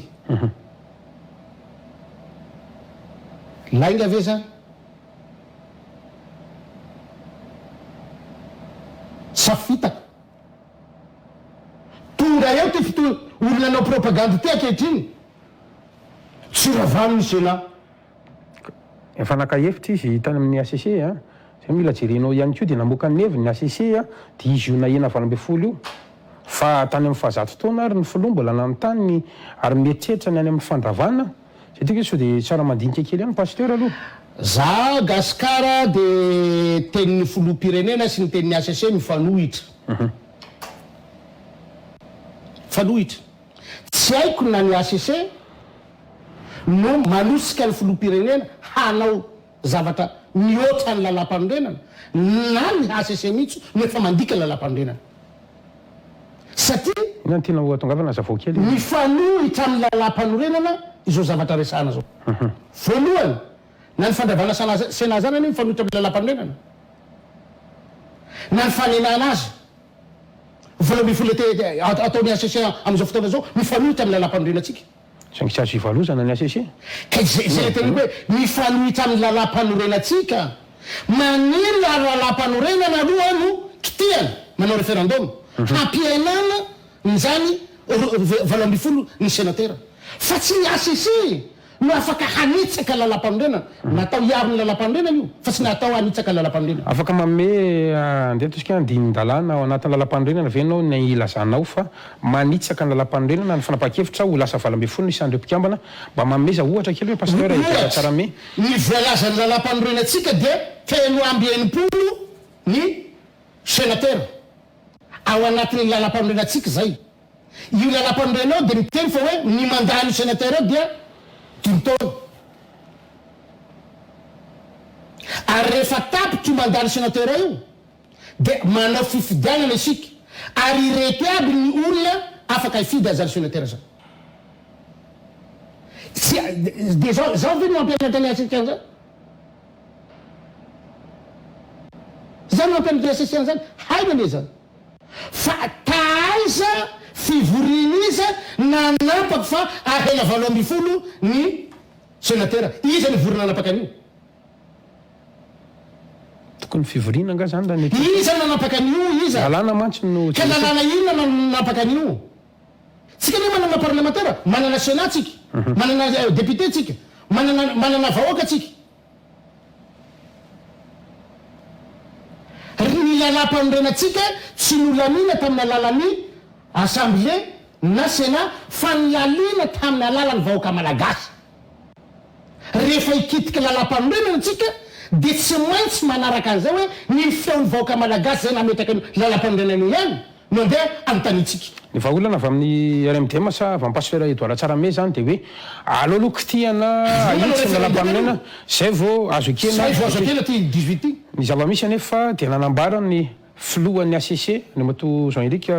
Lainga ve zany? Safitaka tonga eo ty olona anao propaganda ty akehitriny tsy ravany ny Sénat. Efa naka-hevitra izy tany amin'ny ACC zay mila jerenao ihany koa dia namoaka ny heviny ny ACC dia izy io nahena 20 io fa tany amin'ny fahazato taona ary ny filoha mbola nanontany ary mieritreritra ny any amin'ny fandravana satria sao dia tsara mandinika kely ihany pasteur aloha. Za Gasikara de tenin'ny filoham-pirenena sy ny tenin'ny ACC mifanohitra. Fanohitra. Tsy haiko na ny ACC no manosika ny filoham-pirenena hanao zavatra mihoatra ny lalam-panorenana na ny ACC mihitsy no efa mandika ny lalam-panorenana. Satria ina tena ho atongavana zavao kely mifanohitra amin'ny lalam-panorenana izao zavatra resahana zao. Voalohany na ny fandravana Sénat zany any mifanohitra amin'ny lalam-panorenana na ny fanenana azy vola mifolo ataon'ny ACC amin'izao fotoana zao mifanohitra amin'ny lalam-panorenantsika. Saingy tsy azo ivalozana ny ACC ka zay teniko hoe mifanohitra amin'ny lalam-panorenantsika maniry lalam-panorenana aloha no kitihana manao référendum hampiainana nyzany 20 ny sénateur fa tsy ny ACC no afaka hanitsaka lalam-panorenana natao hiaro ny lalam-panorenana io fa tsy natao hanitsaka lalam-panorenana. Afaka manome andeha tosika andinin-dalàna ao anatin'ny lalam-panorenana ve ianao ny ilazanao fa manitsaka ny lalam-panorenana ny fanapahan-kevitra ho lasa 20 isandreo mpikambana mba mameza ohatra kely hoe pasteur hitaka tsara me ny voalazan'ny lalam-panorenantsika dia feno amby 80 ny sénateur ao anatin'ny lalam-panorenantsika zay. Io lalam-panorenao dia miteny fa hoe ny mandany sénateur dia 10 taona ary rehefa tapitra io mandany sénateur io dia manao fifidianana isika ary ireto aby ny olona afaka hifidy azany sénateur zany. De zao ve no mampianatany asika an'izany? Zany no mampianatany asika an'izany? Haina ane zany fa taiza fivorianiza nanapaka fa ahela 20 ny sénateur. Iza ny vorona nanapaka an'io? tokony fivoriana nga zany da iza nanapaka an'io iza? Lalàna mantsy no ka lalàna ino nanapaka an'io? Tsika ne manana parlementaire, manana Sénat tsika, manana député tsika, manana vahoaka tsika. Ny lalam-panorenantsika tsy nolamina tamin'ny alalan'ny assemblée na Sénat fa nolalina tamin'ny alalan'ny vahoaka malagasy. Rehefa hikitika lalam-panorenana tsika dia tsy maintsy manaraka an'izay hoe ny feon'ny vahoaka malagasy zay nametaka lalam-pandrenan'io ihany mandeha anotanitsika ny vahaolana avy amin'ny RMDM sa avy amin'ny pasteur Edouard Tsarame zany dia hoe aleoloha kitihana ahitsy ny lalam-pamonena zay vao azo ekena azo ekena ty 18 ty ny zava-misy anefa dia nanambara ny filohan'ny ACC ny mato Jean-Éric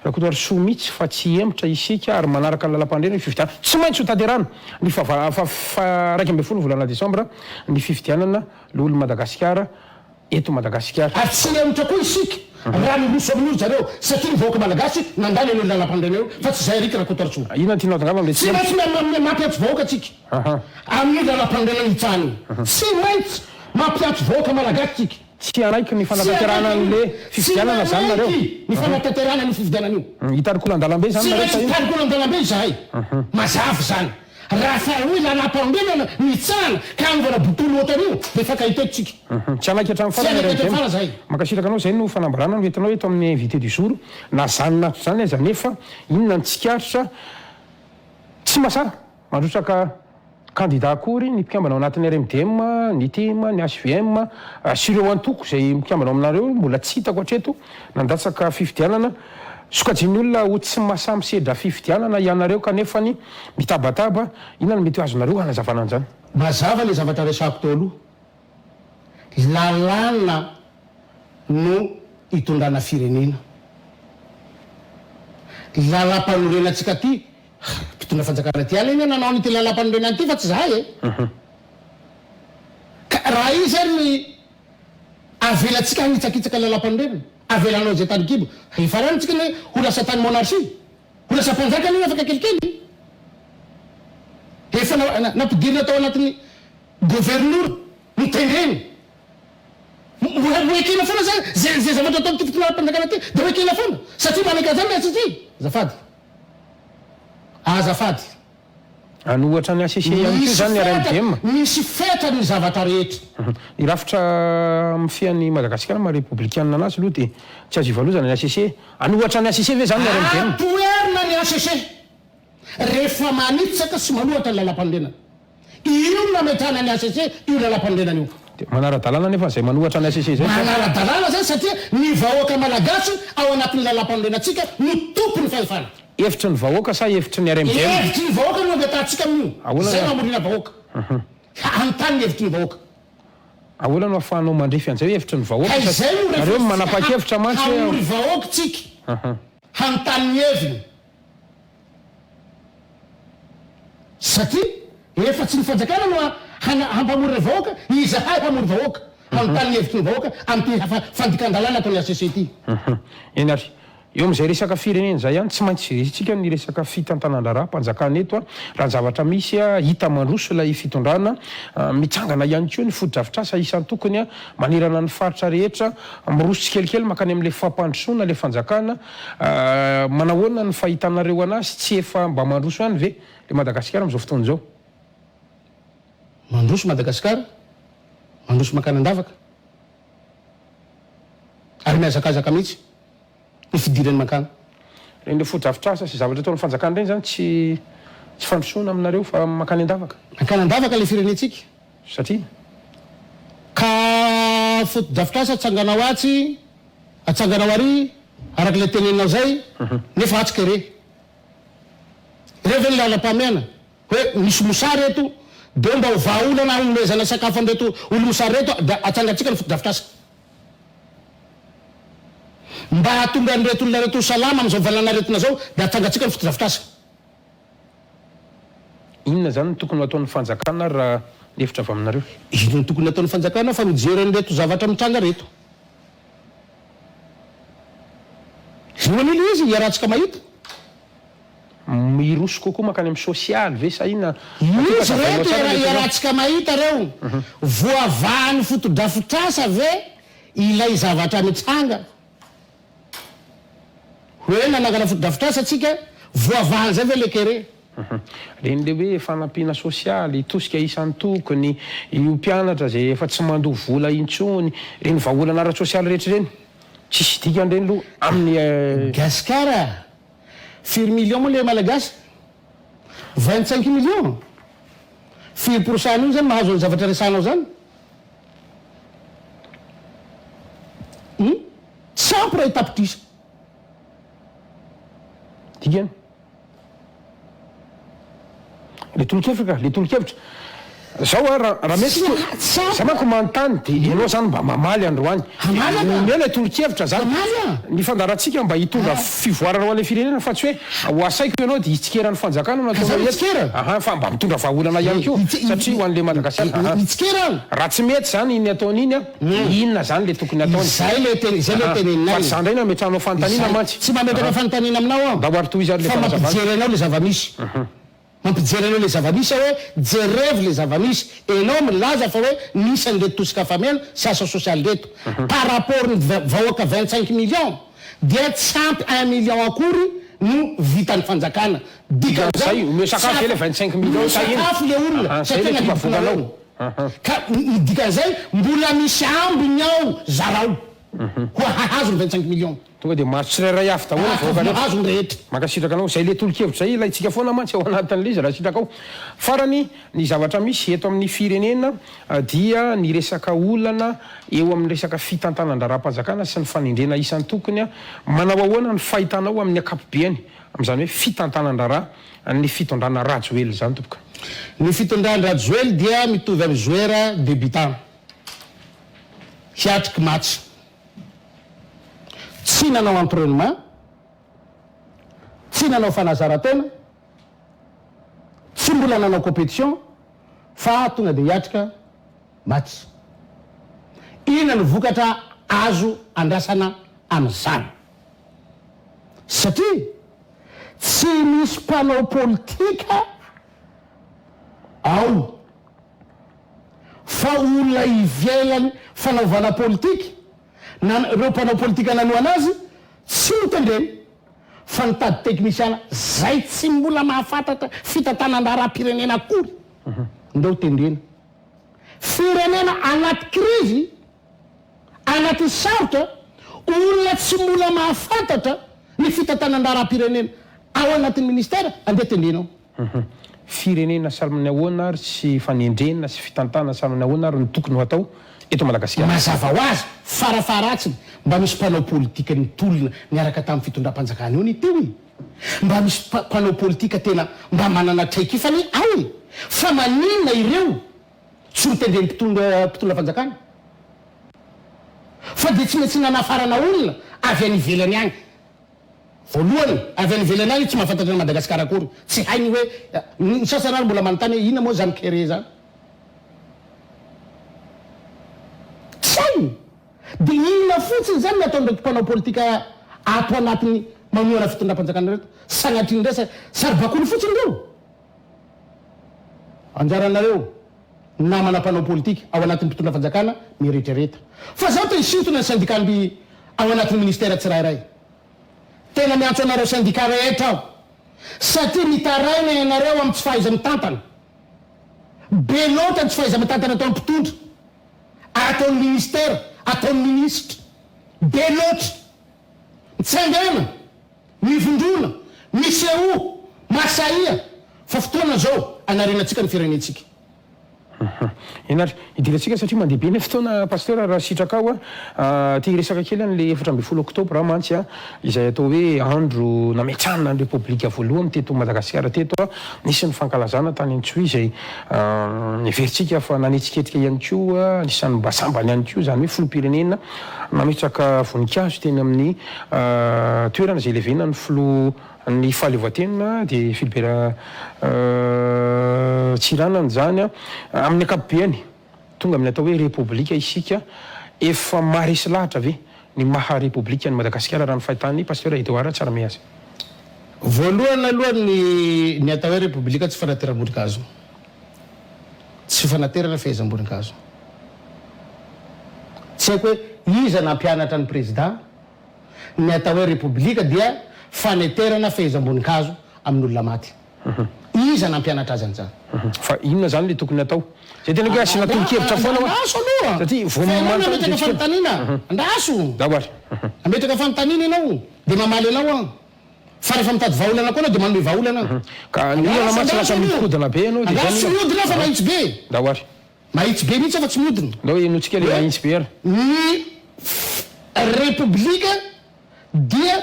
Rakotoary soa mihitsy fa tsy emitra isika ary manaraka ny lalam-pandrenana ny fifidianana tsy maintsy ho tanterana ny raiky ambin'ny folo volana Desambra ny fifidianana lolo Madagasikara eto Madagasikara ary tsy emitra koa isika raha miloso amin'io zareo satria ny vahoaka malagasy nandany an'olo lalam-pandrenana io fa tsy zay Éric Rakotoary soa inona tianao tangala am'le tsy maintsy mampiatso vahoaka atsika amin'ny lalam-pandrenana hitsany tsy maintsy mampiatso vahoaka malagasy tsika tsy anaiky ny fanatanterahana an'le fifidianana zany nareo ny fanatanterahana ny fifidianana io hitarikola an-dalambe zany tsy nareo maintsy hitarikola an-dalambe zahay mazava zany raha fa hoe lalam-pandrenana nitsahana ka anivana botolo ohatran'io dia fankahitetsika tsy anaiky hatramin'ny farany fara zay makasitraka anao zay no fanambarana no entinao eto amin'ny invité du jour na zany nato zany aiza nefa inona ny tsikaritra tsy masara mandrotraka candidat akory ny mpiambana ao anatin'ny RMDM ny TM ny HVM sy ireo antoko zay mpiambana aminareo mbola tsy hitako hatreto nandatsaka fifidianana sokajin'ny olona ho tsy masamy sedra fifidianana ianareo kanefa ny mitabataba inona ny mety azonareo hanazavana an'izany mazava le zavatra resako teo aloha lalàna no hitondrana firenena lalam-panorenatsika ty mpitondra fanjakana ty ala iny nanao nyty lalam-panorenany ty fa tsy zahay e ka raha i zany ny avelatsika hanitsakitsaka lalam-panorenana avelanao zay tany kibo ifaranitsika ny ho lasa tany monarchie ho lasa mpanjaka iny afaka kelikely efa nampidirina tao anatin'ny gouverneur mitendreny hoekena foana zany zay zavatra atao ty fitondra mpanjakana ty dia hoekena foana satria manaka zany miasitsy zafady azafady anohatra ny ACC ihany ko zany ny RMDM misy fetra ny zavatra rehetra ny rafitra mifian'ny Madagasikara ma républicaine anazy aloha dia tsy azo ivalozana ny ACC anohatra ny ACC ve zany ny RMDM ampoerina ny ACC rehefa manitsaka sy manohatra ny lalam-pandrenana io nametana ny ACC io lalam-pandrenana io manara-dalàna nefa zay manohatra ny ACC zay manara-dalàna zany satria ny vahoaka malagasy ao anatin'ny lalam-pandrenantsika no tompony fahefana hevitry ny vahoaka sa hevitry ny RMDM hevitry ny vahoaka no ampiatantsika amin'io zay mamorina vahoaka anontany ny hevitry ny vahoaka ahoana no ahafahanao mandrefy an'izay hoe hevitry ny vahoaka zay nareo manapa-kevitra mantsy hamory vahoaka tsika hanontany ny heviny satria efa tsy ny fanjakana no hampamory vahoaka izahay hamory vahoaka hanontany ny hevitry ny vahoaka amin'ty fandikan-dalàna ataony ACC ty eny ary eo amin'izay resaka firenena zay ihany tsy maintsy resitsika ny resaka fitantanandraraha mpanjakana eto raha ny zavatra misy hita mandroso ilay fitondrana mitsangana ihany koa ny foto-drafitrasa isan'ny tokony manerana ny faritra rehetra miroso tsikelikely makany amin'le fampandrosoana le fanjakana manahoana ny fahitanareo anazy tsy efa mba mandroso ihany ve le Madagasikara amin'izao fotoana izao mandroso Madagasikara mandroso makany andavaka ary miazakazaka mihitsy ny fidirany makany reny le foto-drafitrasa sy zavatra ataon'ny fanjakana ireny zany tsy fandrosoana aminareo fa makany andavaka makany andavaka le firenetsika satria ka foto-drafitrasa atsanganao atsy atsanganao ary araka le tenenao zay nefa atsika re reveny lalam-pameana hoe misy mosary eto dia mba ho vahaolana omezana sakafo anreto olo mosary reto dia atsangatsika ny foto-drafitrasa mba hatonga an'ireto olona reto salama amin'izao valanaretina zao dia atsangatsika ny foto-drafitrasa inona zany tokony ataon'ny fanjakana raha lefitra avy aminareo ino ny tokony ataon'ny fanjakana fa mijeren'reto zavatra mitranga reto zoan'ilo izy iarahantsika mahita miroso kokoa makany amin'ny sosialy ve sa ina izy reto iarahantsika mahita reo voavahan'ny foto-drafitrasa ve ilay zavatra mitranga hoe nanangana foto-drafitrasa atsika voavahany zay ve le kere reny le hoe fanampiana sosialy tosika isan'ny tokony io mpianatra zay efa tsy mandoha vola intsony reny vahaolana ara-sosialy rehetra reny tsisy dikany reny loha amin'ny gasikara firy million moa le malagasy 25 million 4% io zany mahazo ny zavatra resanao zany sampy ray tapitrisa dikany le tolokevitra ka le tolokevitra zao raha mesy za manko manontany de ianao zany mba mamaly androany omena le tolokevitra zany ny fandaratsika mba hitondra fivoarana ho an'le firenena fa tsy hoe ho asaiko ianao de hitsikeran'ny fanjakana natao fa mba mitondra vahaolana ihany koa satria ho an'le Madagasikara raha tsy mety zany iny ataony iny a inona zany le tokony ataony zay le teneninay fa zandray na metranao fanontaniana mantsy tsy mba metrana fanontaniana aminao aho dahoary toy zany le fa mampijerenao le zavamisy mampijerenao le zavamisy hoe jerevy le zavamisy enao milaza fa hoe nisy an'le tosika famena sy asa sosialy reto par rapport ny vahoaka 25 millions dia tsy ampy 1 million akory no vitan'ny fanjakana dikan'zay omeo sakafo ele 25 millions sakafo le olona satria navitonareo ka dikan'zay mbola misy ambiny ao zarao ho hahazo ny 25 millions tonga de maro tsirairay avy daholo hazo ny rehetra makasitraka anao zay le tolokevitra zay ilayntsika foana mantsy ao anatin'le izy raha sitraka ao farany ny zavatra misy eto amin'ny firenena dia ny resaka olana eo amin'ny resaka fitantanan-dra-panjakana sy ny fanendrena isan'ny tokony a manao ahoana ny fahitanao amin'ny akapobeany am'izany hoe fitantanan-drara ny fitondrana rajoely zany tompoka ny fitondrany rajoely dia mitovy amin'ny joueur débutant hiatriky match tsy nanao entraînement tsy nanao fanazaran-taona tsy mbola nanao compétition fa tonga de hiatrika match ina ny vokatra azo andrasana am'izany satria tsy misy mpanao politika ao fa olona ivelany fanaovana politika reo mpanao politika nanoa anazy tsy mitendreny fa nitady teknisiana zay tsy mbola mahafantatra fitantanan-dara-pirenena akory ndeo tendrena firenena anaty krizy anaty sarotra olona tsy mbola mahafantatra ny fitantanan-dara-pirenena ao anatin'ny ministera andeha tendrenao firenena saminy ahoana ary sy fanendrena sy fitantana saminy ahoana ary ny tokony ho atao eto Madagasikara mazava ho azy farafaratsiny mba misy mpanao politika nitolona niaraka tamin'ny fitondram-panjakana eo ny teo i mba misy mpanao politika tena mba manana traikifany ao e fa maninona ireo tsy mitendreny mpitondra fanjakana fa de tsy maintsy nanafarana olona avy any ivelany agny voalohany avy any ivelany agny tsy mahafantatra ny Madagasikara akory tsy hainy hoe ny sasanary mbola manontany hoe inona moa zany kere zany de inona fotsiny zany natao ndraiky mpanao politika ato anatiny mamoana fitondram-panjakana reto sanatriny resa saribakony fotsiny reo anjaranareo namana mpanao politika ao anatin'ny mpitondram-panjakana miretrareta fa zao te hisintona ny syndicat-by ao anatin'ny ministera tsirairay tena miantso anareo syndicat rehetra ao satria mitaraina ianareo amin'ny tsy fahaiza mitantana be loatra ny tsy fahaiza mitantana atao mpitondra ataon'ny ministera ataon'ny ministra be loatra mitsangana mivondrona miseo masaia fa fotoana zao anarenantsika ny firenentsika enatra idirantsika satria mandeha be ny fotoana pasteur raha sitraka ao a ty resaka kely an'le 14 oktobra mantsy a izay atao hoe andro nametranina ny repoblika voalohany teto Madagasikara teto a nisy ny fankalazana tany antsoa izay niveritsika fa nanetsiketsika ihany koa nisany mba sambany ihany koa zany hoe filoham-pirenena nametraka voninkazo teny amin'ny toerana izay levena ny filo ny fahaleovatenina de Philibert Tsiranana zany a amin'ny akapobeany tonga amin'ny atao hoe repoblika isika efa maresy lahatra ve ny maha repoblika ny Madagasikara raha ny fahitany pasteur Edouard tsara meazy voalohany aloha ny atao hoe repoblika tsy fanateram-boninkazo tsy fanaterana fehezam-boninkazo tsy haiko hoe iza nampianatra ny président ny atao hoe repoblika dia faneterana fehezam-boninkazo amin'olona maty iza nampianatra azy an'izany fa inona zany le tokony atao zay tena hoe asina tolokevitra foana andaso aloha satria ametraka fanontaniana andaso dahoary ametraka fanontaniana ianao de mamaly anao a fa rehefa mitady vahaolana koa anao de manome vahaolana ka ny olana matsy lasa mikodana be anao de andaso miodina fa mahitsy be dahoary mahitsy be mihitsy fa tsy miodina ndao enotsika le mahitsy be ary ny repoblika dia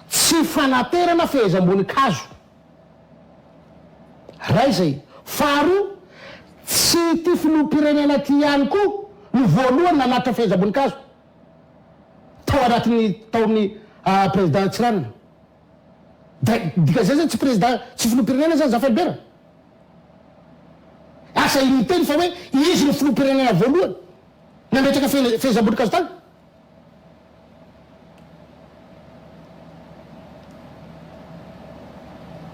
tsy fanaterana fehezam-boninkazo ray zay. Faharoa, tsy ty filoham-pirenena ty ihany koa no voalohany nanatra fehezam-boninkazo tao anatin'ny taon'ny président Tsirana. Dika zay zany tsy président tsy filoham-pirenena zany Zafelbera. Asa iny teny fa hoe izy no filoham-pirenena voalohany nametraka fehezam-boninkazo tany.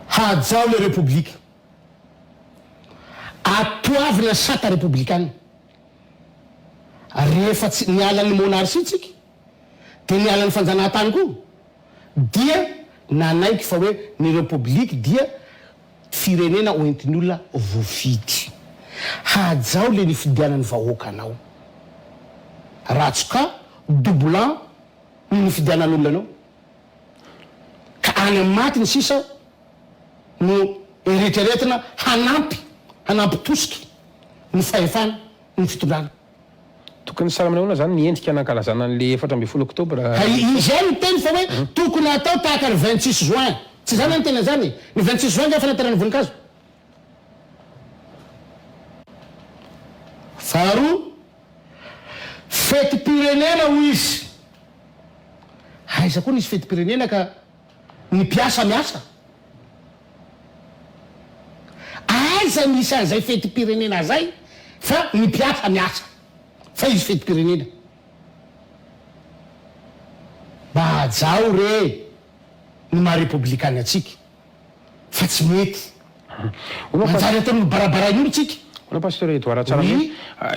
Hajao le république atoavina sata républicaine rehefa tsy nialan'ny monarchie tsika dia nialan'ny fanjanahantany koa dia nanaiky fa hoe ny république dia firenena oentin'ny olona voafidy. Hajao le nifidianan'ny vahoaka anao ratsoka doublant ny nifidianan'olona anao ka any amin'ny maty ny sisa no eritreretina hanampy tosika ny fahefana ny fitondrana. Tokony salamanao zany niendrika nankalazana an'le 4 oktobra. Izy any teny fa hoe tokony atao tahaka ny 26 juin. Tsy zany ny tena zany. Ny 26 juin nga fanaterana voninkazo. Faharoa, fety-pirenena ho izy. Aiza koa nisy fety-pirenena ka ny mpiasa miasa. Aiza misy an'izay fety-pirenena zay fa ny mpiasa miasa. Fa izy fety-pirenena. Bajao re ny maha-républicaine atsika. Fa tsy mety. Manjary atao barabarain'olo tsika. Ona pasteur Edouard Tsaramy,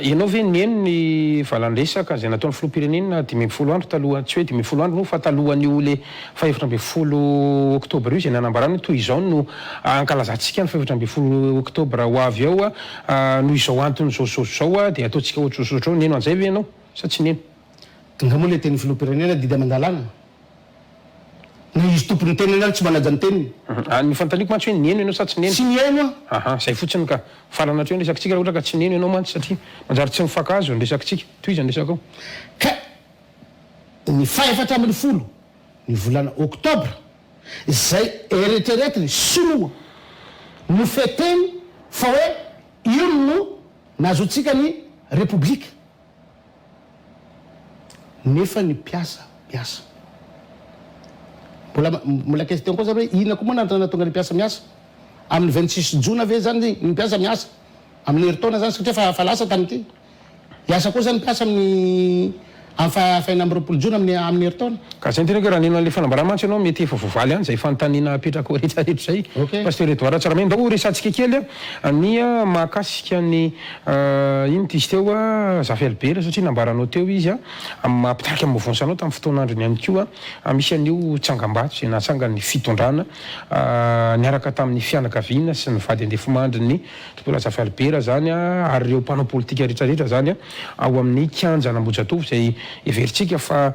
ianao ve nieno ny valan-dresaka zay nataon'ny filoham-pirenena 10 andro taloha, tsy hoe 10 andro moa fa talohan'io le 14 oktobra io zay nanambarany toy izao no ankalazantsika ny 14 oktobra ho avy ao noho izao antony zao dia ataontsika ohatr'izao neno an'izay ve ianao sa tsy neno? Nga moa le teny filoham-pirenena didy amandalana. Na izy tompony tenenany tsy manaja ny teniny. Ny fantaniko mantsy hoe nieno ianao sa tsy neno? Tsy nieno zay fotsiny ka farana treo ny resakantsika raha ohatra ka tsy neno ianao mantsy satria manjary tsy mifakazo ny resakantsika toy izy ny resaka ao. Ka ny 14 ny volana oktobra zay eritreretiny sinoa no feteny fa hoe io no nazotsika ny république. Nefa ny mpiasa. Mbola question koa zany hoe inona koa moa nantonga ny mpiasa miasa amin'ny 26 jona ve zany ny mpiasa miasa amin'ny herintaona zany satria fa lasa tany ity. Iasa koa zany mpiasa amin'ny faina amby 20 jona amin'ny herintaona. Ka zay tena raha neno an'le fanambarana mantsy ianao mety efa voavaly any zay fanontaniana apetraka rehetrarehetra zay. Pasteur Edouard Tsaramy ndao resantsika kely ny mahakasika ny ino ty izy teo Zafelbera satria nambaranao teo izy mampitarika amin'ny vavonsanao tamin'ny fotoan'androny ihany koa misy an'io tsangambato zay natsangany fitondrana niaraka tamin'ny fianakaviana sy ny vady andefomandriny topola Zafelbera zany ary ireo mpanao politika rehetrarehetra zany ao amin'ny kianja n'Ambohijatovo zay everitsika fa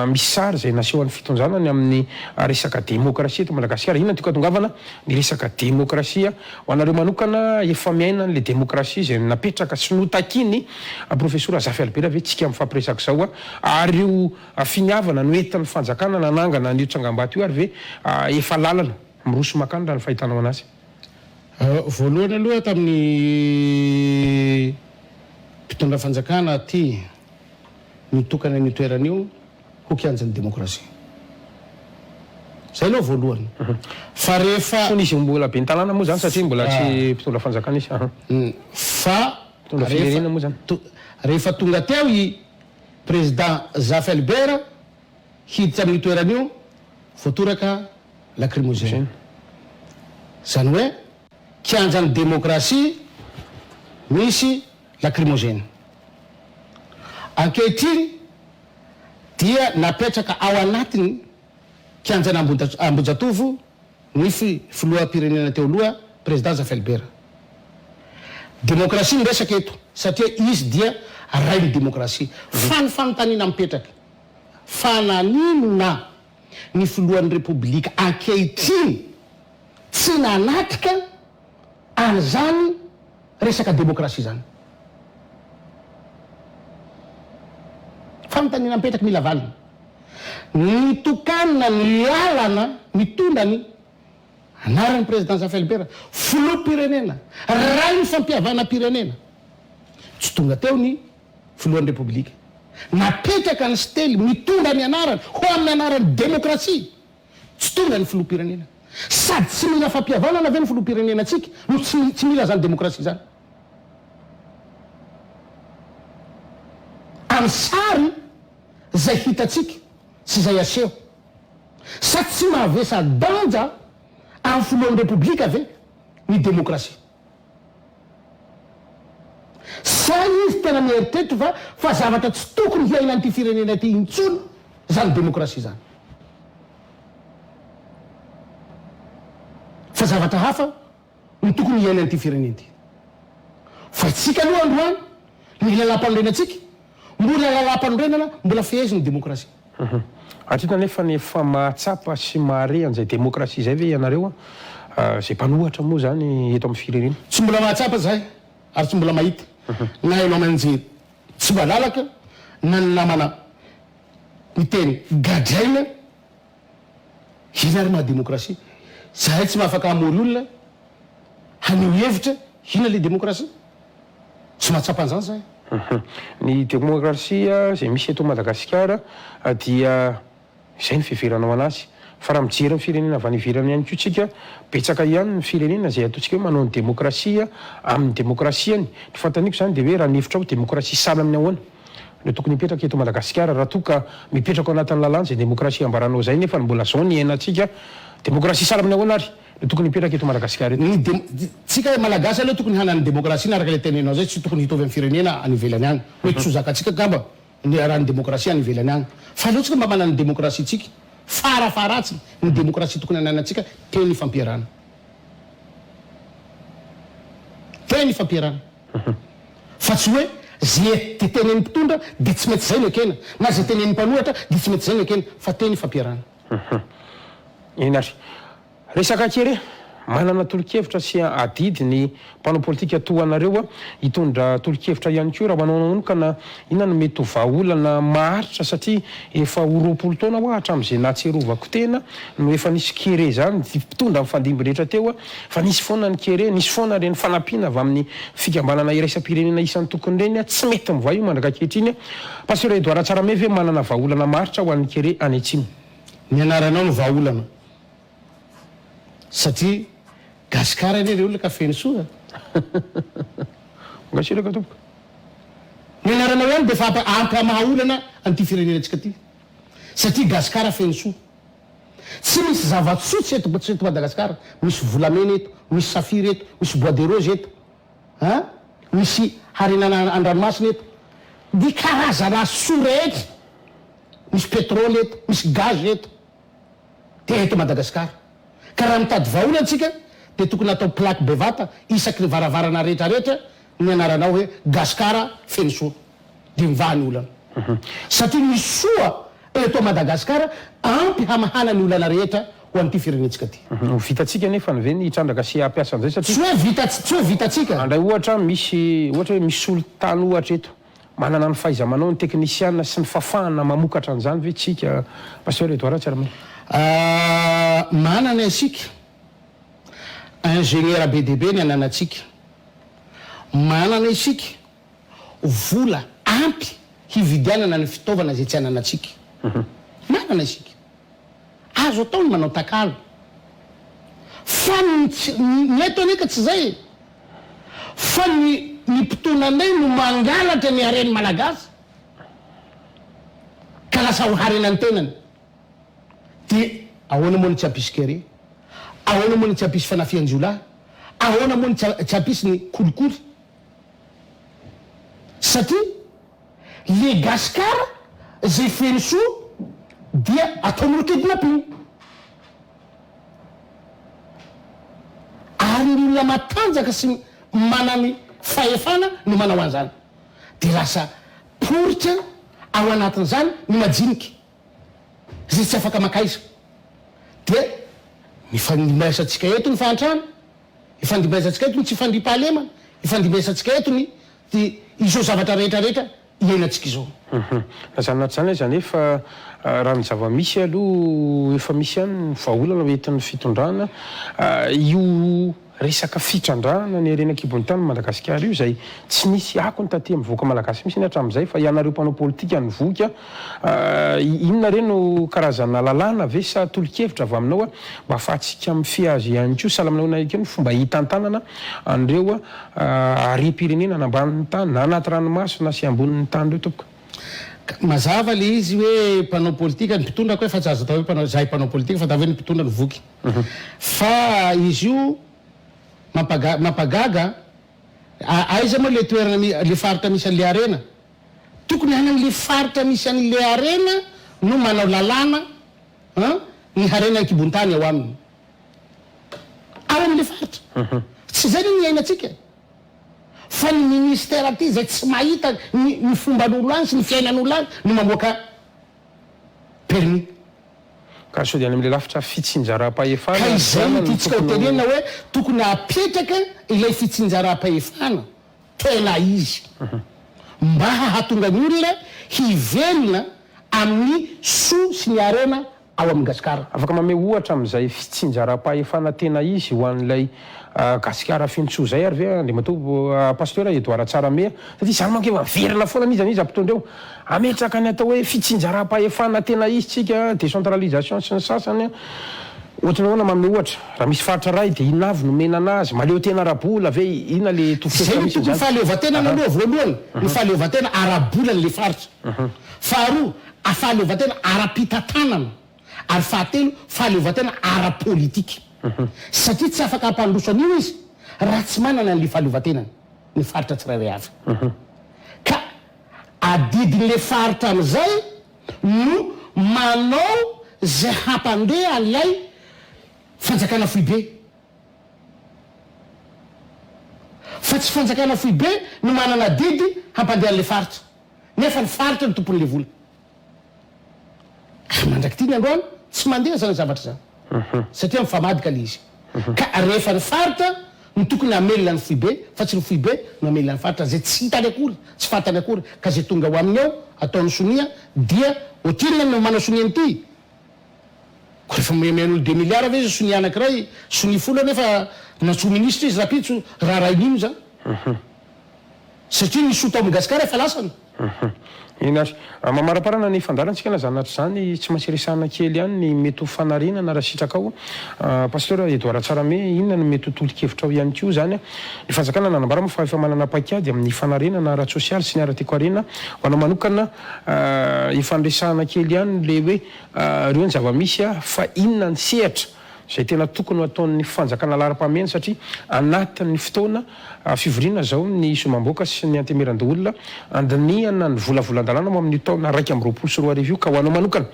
misy sary zay naseho an'ny fitonjanany amin'ny resaka demokrasia eto Madagasikara. Inona toka tongavana ny resaka demokrasia ho anareo manokana efa miaina n'le demokrasia zay napetraka sy notakiny professeur Zafelbera ve tsika mifampiresaka zao ary io finiavana no entin'ny fanjakana nanangana an'io tsangambato io ary ve efa lalana miroso makany raha ny fahitanao anazy? Voalohany aloha tamin'ny mpitondra fanjakana ty mitokana ny toeran'io ho kianjan'ny demokrasia. Zay aloha voalohany. Fa rehefa nisy mbola be ny tanàna moa zany satria mbola tsy mpitondra fanjakana izy. Fa mpitondra firenena moa zany. Rehefa tonga teo i président Zafelbera hiditra amin'ny toeran'io voatoraka lacrymogène. Zany hoe kianjan'ny demokrasia misy lacrymogène. Ankehitriny dia napetraka ao anatiny kianjana Ambohijatovo ny filoham-pirenena teo aloha président Zafelbera. Demokrasia miresaka eto satria izy dia rainy demokrasia. Fanontaniana mipetraka fananinona ny filohan'ny république ankehitriny tsy nanatrika an'izany resaka demokrasia zany. Fanontaniana mipetraka mila valina. ny tokanina ny lalana mitondrany anaran'ny président Safelbera filoham-pirenena raha ny fampiavana pirenena tsy tonga teo ny filohan'ny repoblika napetraka ny stely mitondra ny anarany ho amin'ny anarany demokrasia tsy tonga ny filoham-pirenena sady tsy mila fampiavana na ve ny filoham-pirenena atsika no tsy mila zany demokrasia zany amin'ny sary zay hitatsika sy zay aseho sady tsy mahavesa danja amin'ny filohan'ny repoblika ve ny demokrasia sa izy tena mieritreritra fa zavatra tsy tokony hiaina an'ity firenena ty intsony zany demokrasia zany fa zavatra hafa ny tokony hiaina an'ity firenena ty fa tsika aloha androany ny lalam-panorenantsika mbola lalam-panorenana mbola fehzy ny demokrasia atrita nefa ny efa mahatsapa sy mahare an'izay demokrasia zay ve ianareo zay mpanohatra moa zany eto amin'ny firenena tsy mbola mahatsapa zay ary tsy mbola mahita na ianao manjery tsy voalalaka na ny namana miteny gadraina ina ary mahademokrasia zahay tsy mahafaka hamory olona haneo hevitra ina le demokrasia tsy mahatsapa an'izany zahay ny demokrasia zay misy eto Madagasikara dia izay ny fiheveranao anazy fa raha mijery ny firenena avy any ivelany ihany koa tsika betsaka ihany ny firenena zay ataontsika hoe manao ny demokrasia amin'ny demokrasiany ny fantaniko zany dia hoe raha nefitra ho demokrasia sahala amin'ny ahoana no tokony mipetraka eto Madagasikara raha toa ka mipetraka ao anatin'ny lalàna zay demokrasia ambaranao zay nefa mbola zao ny iainantsika demokrasia sahala amin'ny ahoana ary no tokony mipetraka eto Madagasikara eto tsika malagasy aloha tokony hanany demokrasia na araka le tenenao zay tsy tokony hitovy amin'ny firenena any ivelany any hoe tsy ho zakatsika gamba ny raha ny demokrasia any ivelany any fa aleo tsika mba manany demokrasia tsika farafaratsy ny demokrasia tokony ananantsika teny fampiarana teny fampiarana fa tsy hoe zay te tenen'ny mpitondra dia tsy mety zay no ekena na zay tenen'ny mpanohatra dia tsy mety zay no ekena fa teny fampiarana inary resaka kere manana tolo-kevitra sy adidy ny mpanao politika toanareo hitondra tolo-kevitra ihany koa raha manao manokana inona no mety ho vahaolana maharitra satria efa ho 20 taona ho hatramin'izay nahatserovako tena no efa nisy kere zany mpitondra amin'ny fandimby rehetra teo fa nisy foana ny kere nisy foana reny fanampiana avy amin'ny fikambanana iraisam-pirenena isan'ny tokony reny tsy mety mivoa io mandraka ankehitriny pasteur Edouard Tsarame ve manana vahaolana maharitra ho an'ny kere any atsimo ny anaranao no vahaolana satria gasikara ane olona ka feny soa ngasiraka tompoka ny anaranao ihany dia fa ampy mahaolana an'ity firenenantsika ty satria gasikara feny soa tsy misy zava-tsotsy eto Madagasikara misy volamena eto misy safira eto misy bois de rose eto misy harenana andranomasina eto dia karazana soa rehetra misy petrôly eto misy gaz eto dia eto Madagasikara ka raha mitady vahaolana antsika dia tokony atao plaque bevata isaky ny varavarana rehetrarehetra ny anaranao hoe gasikara feny soa dia mivahany olana satria misy soa eto Madagasikara ampy hamahana ny olana rehetra ho an'ity firenentsika ty vitatsika nefa ny ve ny trandraka sy ampiasa an'izay satria tsy hoe vitatsika andray ohatra hoe misy olo-tany ohatra eto manana ny fahaiza-manao ny teknisiana sy ny fafahana mamokatra an'izany ve tsika pasteur Edouard Tsarame manana asika ingénieur be dia be ny ananatsika manana isika vola ampy hividianana ny fitaovana zay tsy ananatsika manana isika azo atao ny manao takalo fa ny eto aneka tsy zay fa ny mpitonanay no mangalatra ny hareny malagasy ka lasa ho harenany tenany dia ahoana moa ny tsy hampisy kere ahoana moa ny tsy hampisy fanafian-jolahy ahoana moa ny tsy hampisy ny kolikoly satria le gasikara zay feny soa dia atao mirokedinapiny ary ny olona matanjaka sy manany fahefana no manao an'izany dia lasa poritra ao anatin'izany ny majinika zay tsy afaka makaiza dia mifandimbasantsika eto ny fahantrana ifandimbasantsika eto ny tsy fandripahalemana ifandimbasantsika eto ny izao zavatra rehetrarehetra iainantsika izao. Zany anaty zany zany efa raha ny zava-misy aloha efa misy ihany ny vahaolana oentin'ny fitondrana io resaka fitrandrana ny renakibon'ny tany Madagasikara io zay tsy nisy ako ny taty mivoaka malagasy misy ny hatramin'izay fa ianareo mpanao politika ny voka inona reny no karazana lalàna ve sa tolo-kevitra avy aminao mba afahantsika mifiazy ihany koa salaminao keo ny fomba hitantanana an'ireo arem-pirenena nambanin'ny tany na anaty ranomasina sy ambonin'ny tany reo tompoko. Mazava le izy hoe mpanao politika ny mpitondra koa efa tsy azo atao hoe zahay mpanao politika fa tao hoe ny mpitondra ny voky fa izy io mampagaga aiza moa le toerana le faritra misy an'le arena tokony any an'le faritra misy an'le arena no manao lalàna ny arena kibon-tany ao aminy ao amin'le faritra tsy zay ny iainantsika fa ny ministera aty zay tsy mahita ny fomban'olo any sy ny fiainan'olo any no mamoaka permis ka so dia any am'le lafitra fitsinjaram-pahefana ka izay tiatsika hotenena hoe tokony apetraka ilay fitsinjaram-pahefana tena izy mba hahatonga ny olona hivelona amin'ny so sy ny arena ao amin'ny gasikara. Afaka mame ohatra amin'izay fitsinjaram-pahefana tena izy ho an'ilay gasikara fentsoa zay ary ve andriamatoa pasteur Edouard Tsaramea satria zany manko efa verina foana izy izy ampitondreo ametraka ny atao hoe fitsinjaram-pahefana tena izy tsika décentralisation sy ny sasany ohatrany ahoana mame ohatra raha misy faritra ray dia inona avy nomena anazy maleo tena arabola ve inona le tofzay ny tokony fahaleovatena naloha voalohany ny fahaleovatena arabola n'le faritra faharoa fahaleovatena ara-pitatanana ary fahatelo fahaleovatena ara-politika satria tsy afaka hampandroso an'io izy raha tsy manana n'le fahaleovatenany ny faritra tsirairay avy ka adidin'le faritra am'izay no manao zay hampandeha an'ilay fanjakana foibe fa tsy fanjakana foibe no manana didy hampandeha an'le faritra nefa ny faritra ny tompon'le vola mandraky ty ny androany tsy mandeha zany zavatra zany satria mifamadika le izy ka rehefa ny faritra ny tokony amelona ny foibe fa tsy ny foibe no amelona ny faritra zay tsy hitany akory tsy fantany akory ka zay tonga ho aminy ao ataony sonia dia otrina no manao sonia nyty ko rehefa memen'olo 2 milliards ave izy sonia anakiray sonia folo nefa natso ministre izy rapitso raha rain'ino zany satria nisota ao amin'ny gasikara efa lasany Inazy mamaraparana ny fandarantsika na zany zany tsy maintsy resahana kely ihany ny mety ho fanarenana raha sitraka ao pasteur Edouard Tsaramea inona no mety ho tolo-kevitra ao ihany koa zany ny fanjakana nanambara moa fa efa manana paikady amin'ny fanarenana ara-tsosialy sy ny ara-tekoarena ho anao manokana ifandresahana kely ihany le hoe reo ny zava-misy fa inona ny sehatra zay tena tokony ataon'ny fanjakana lara-pamena satria anatin'ny fotoana fivoriana zao ny somamboaka sy ny antemeran-doolona andinihana ny volavolan-dalàna mo amin'ny taona 2 ka ho anao manokana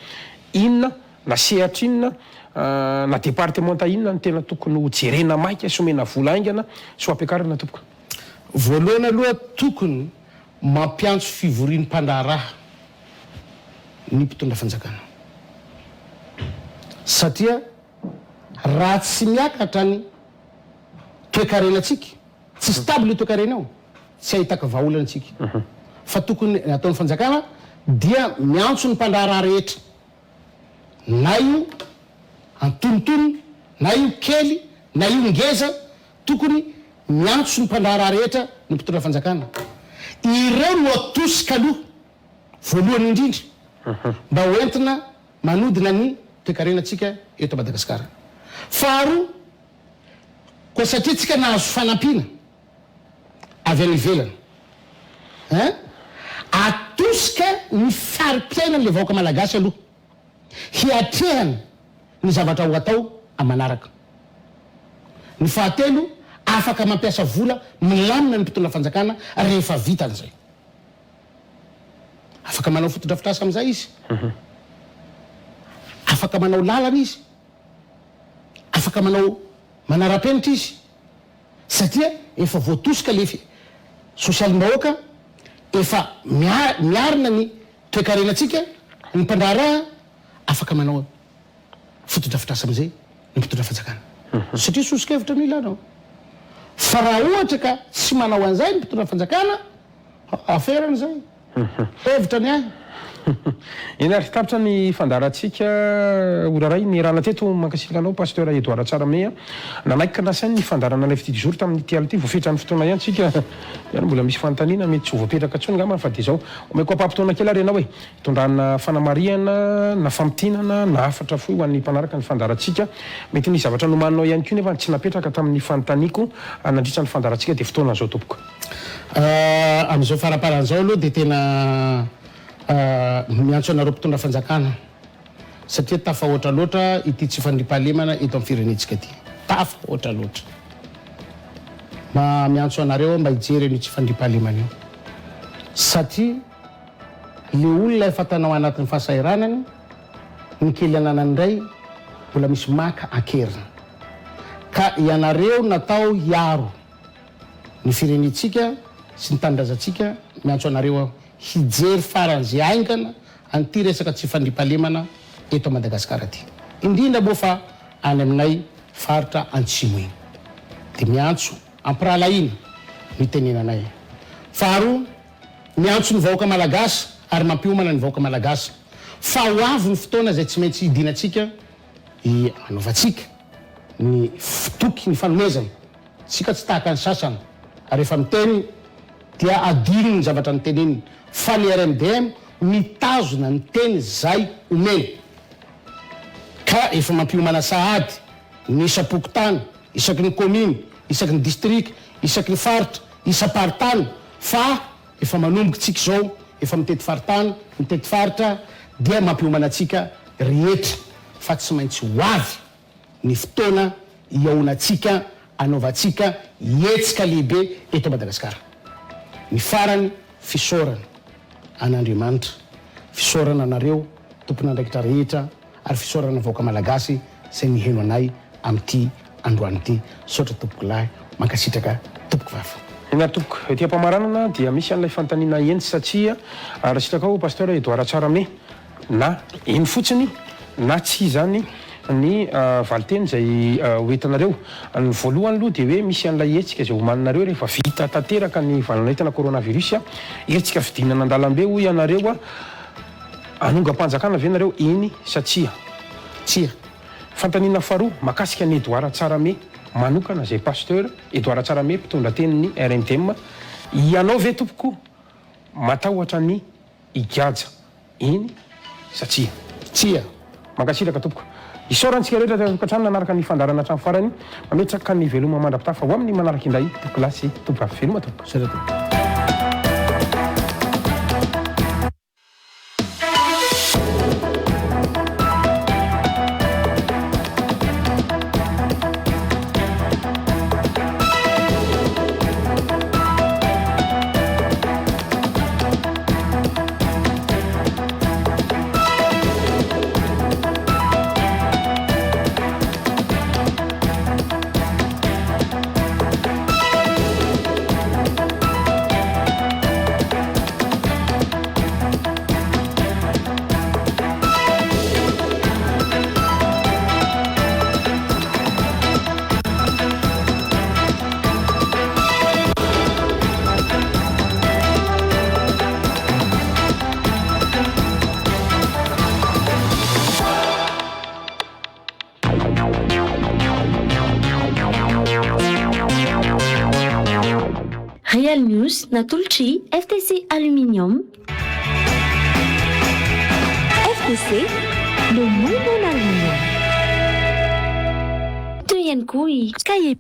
inona na sehatra inona na départementa inona ny tena tokony ho jerena maika somena vola aingana sy ho ampiakarana tompoko. Voalohany aloha tokony mampiantso fivorian'ny mpandraharaha ny mpitondra fanjakana satria raha tsy miakatra ny toe-karenantsika tsy stable toe-karena ao tsy ahitaka vahaolana antsika fa tokony ataon'ny fanjakana dia miantso ny mpandraharaha rehetra na io antonontono na io kely na io ngeza tokony miantso ny mpandraharaha rehetra ny mpitondra fanjakana ireo no atosika aloha voalohany indrindra mba hoentina manodina ny toe-karenantsika eto Madagasikara. Faharoa koa satria tsika nahazo fanampiana avy any ivelany atosika ny fari-piainany le vahoaka malagasy aloha hiatrehany ny zavatra ho atao amanaraka. Ny fahatelo afaka mampiasa vola milamina ny mpitondra fanjakana rehefa vitan'izay afaka manao fotodrafitrasa amin'izay izy afaka manao lalana izy afaka manao manara-penitra izy satria efa voatosika le sosialim-bahoaka efa miarina ny toe-karenantsika ny mpandraharaha afaka manao fotodrafitrasa amin'izay ny mpitondra fanjakana satria sosikevitra no ilanao fa raha ohatra ka tsy manao an'izay ny mpitondra fanjakana aferan'izay hevitra ny ahy eny ary tapitra ny fandarantsika oraray ny rahana teto mankasirika anao pasteur Edouard Tsaramé nanaiky nasainy ny fandarana ilay fitidy zoro tamin'ny ty ality voafetra ny fotoana ihany tsika ihany mbola misy fanontaniana mety tsy ho voapetraka tsony ngamba fa de zao omeko ampampitoana kely ary ianao hoe itondrana fanamariana na fampitinana na afatra foy ho an'ny mpanaraka ny fandarantsika mety ny zavatra nomaninao ihany koa nefa tsy napetraka tamin'ny fanontaniako nandritra ny fandarantsika de fotoana zao tompoko am'izao faraparan'izao aloha de tena miantso anareo mpitondra fanjakana satria tafa ohatra loatra ity tsy fandripahalemana eto amin'ny firenetsika ty tafa ohatra loatra miantso anareo mba hijery ny tsy fandripahalemana io satria le olona efa tanao anatin'ny fahasairanany ny kely ananany indray mbola misy maka ankerina ka ianareo natao hiaro ny firenetsika sy ny tanindrazantsika miantso anareo hijery faran'izay aingana an'ity resaka tsy fandripahalemana eto Madagasikara ty indrindra moa fa any aminay faritra Antsimo iny de miantso ampirahalaina mitenenanay faharoa miantso ny vahoaka malagasy ary mampiomana ny vahoaka malagasy fa ho avy ny fotoana zay tsy maintsy hidinatsika anaovantsika ny fitoky ny fanomezana tsika tsy tahaka ny sasana ary efa miteny dia adino ny zavatra nyteneniny fa ny RMDM mitazona ny teny zay omeny ka efa mampiomana sahady ny isapokotany isaky ny commune isaky ny district isaky ny faritra isaparitany fa efa manomboka tsika zao efa mitety faritany mitety faritra dia mampiomana atsika rehetra fa tsy maintsy ho avy ny fotoana iaonatsika anaovantsika hetsika lehibe eto Madagasikara ny farany fisorana an'Andriamanitra fisorana anareo tompon'andraikitra rehetra ary fisorana vahoaka malagasy zay niheno anay amin'ity androany ity sotra tompoko lahy mankasitraka tompoko vava ina tompoko ety ampamaranana dia misy an'ilay fanontaniana enty satria raha sitraka ao pasteur Edouard Tsaramé na eny fotsiny na tsy zany ny valiteny zay hoentinareo ny voalohany aloha de hoe misy an'ilay hetsika zay homaninareo rehefa vita tanteraka ny valanaitana coronavirus eritsika fidinana andalambe ho ianareo anonga-panjakana ve nareo eny satria tsia fantanina faharoa makasika ny Edouard Tsaramé manokana zay pasteur Edouard Tsaramé mpitondra tenin'ny RMDM ianao ve tompoko matahotra ny igaja eny satria tsia mankasiraka tompoko isorantsika rehetra tokatrano nanaraka ny fandarana hatramy farany mametraka ny veloma mandrapita fa ho amin'ny manaraka indray tompoko lasy tompoko avy veloma tompoko Real News natolotry FTC Aluminium. FTC, le monde en aluminium. Toy ihany koa i cahier